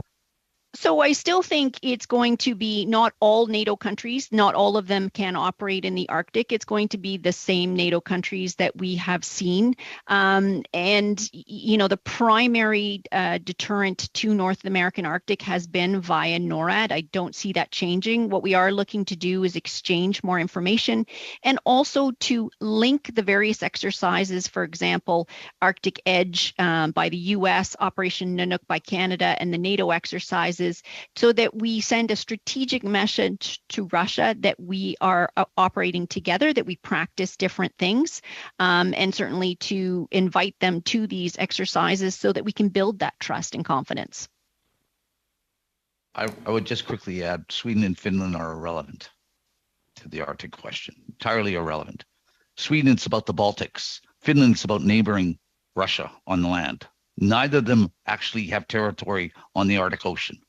So I still think it's going to be not all NATO countries, not all of them can operate in the Arctic. It's going to be the same NATO countries that we have seen. And, you know, the primary deterrent to North American Arctic has been via NORAD. I don't see that changing. What we are looking to do is exchange more information and also to link the various exercises, for example, Arctic Edge by the US, Operation Nanook by Canada, and the NATO exercises, so that we send a strategic message to Russia that we are operating together, that we practice different things, and certainly to invite them to these exercises so that we can build that trust and confidence. I would just quickly add, Sweden and Finland are irrelevant to the Arctic question, entirely irrelevant. Sweden's about the Baltics. Finland's about neighboring Russia on the land. Neither of them actually have territory on the Arctic Ocean.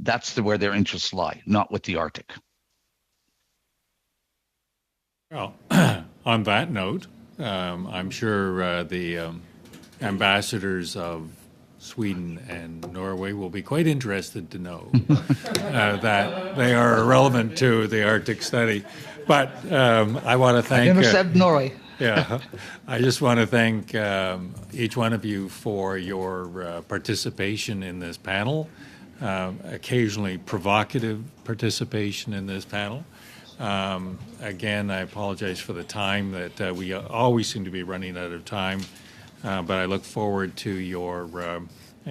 That's where their interests lie, not with the Arctic. Well, on that note, I'm sure the ambassadors of Sweden and Norway will be quite interested to know that they are relevant to the Arctic study. But I want to thank... I never said Norway. Yeah, I just want to thank each one of you for your participation in this panel, occasionally provocative participation in this panel. Again, I apologize for the time that we always seem to be running out of time, but I look forward to your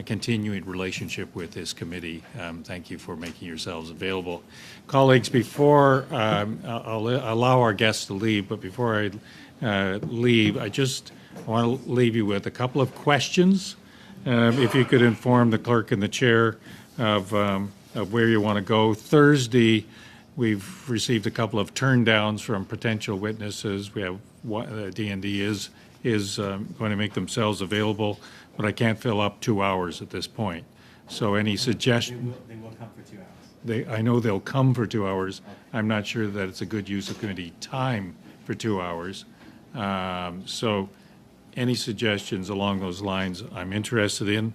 continuing relationship with this committee. Thank you for making yourselves available. Colleagues, before I'll allow our guests to leave, but before I leave, I want to leave you with a couple of questions. If you could inform the clerk and the chair of where you want to go. Thursday, we've received a couple of turndowns from potential witnesses. We have DND is going to make themselves available, but I can't fill up 2 hours at this point. So any suggestion? They will come for 2 hours. I know they'll come for 2 hours. I'm not sure that it's a good use of committee time for 2 hours. So any suggestions along those lines I'm interested in.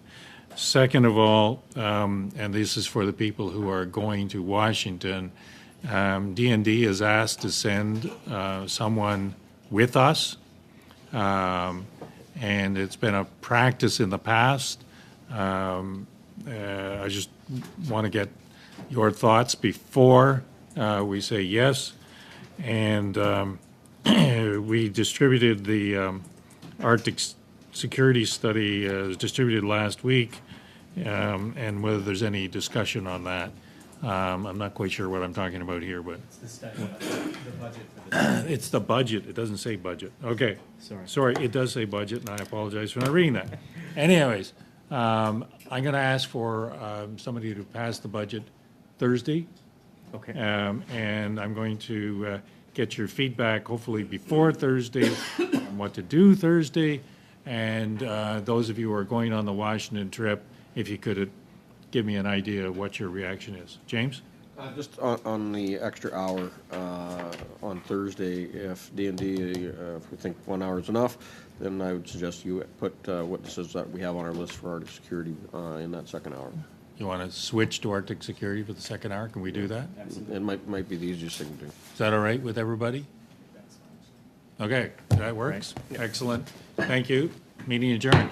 Second of all, and this is for the people who are going to Washington, DND is asked to send someone with us, and it's been a practice in the past. I just want to get your thoughts before we say yes. And we distributed the Arctic security study, was distributed last week, and whether there's any discussion on that. I'm not quite sure what I'm talking about here, but It's the study, the budget for the it's the budget. It doesn't say budget. Okay. Sorry. It does say budget, and I apologize for not reading that. Anyways, I'm going to ask for somebody to pass the budget Thursday. Okay. And I'm going to get your feedback, hopefully before Thursday, on what to do Thursday. And those of you who are going on the Washington trip, if you could give me an idea of what your reaction is. James? Just on the extra hour on Thursday, if D&D, if we think 1 hour is enough, then I would suggest you put witnesses that we have on our list for Arctic security in that second hour. You want to switch to Arctic security for the second hour? Can we do that? It might be the easiest thing to do. Is that all right with everybody? Okay, that works. Right. Excellent. Thank you. Meeting adjourned.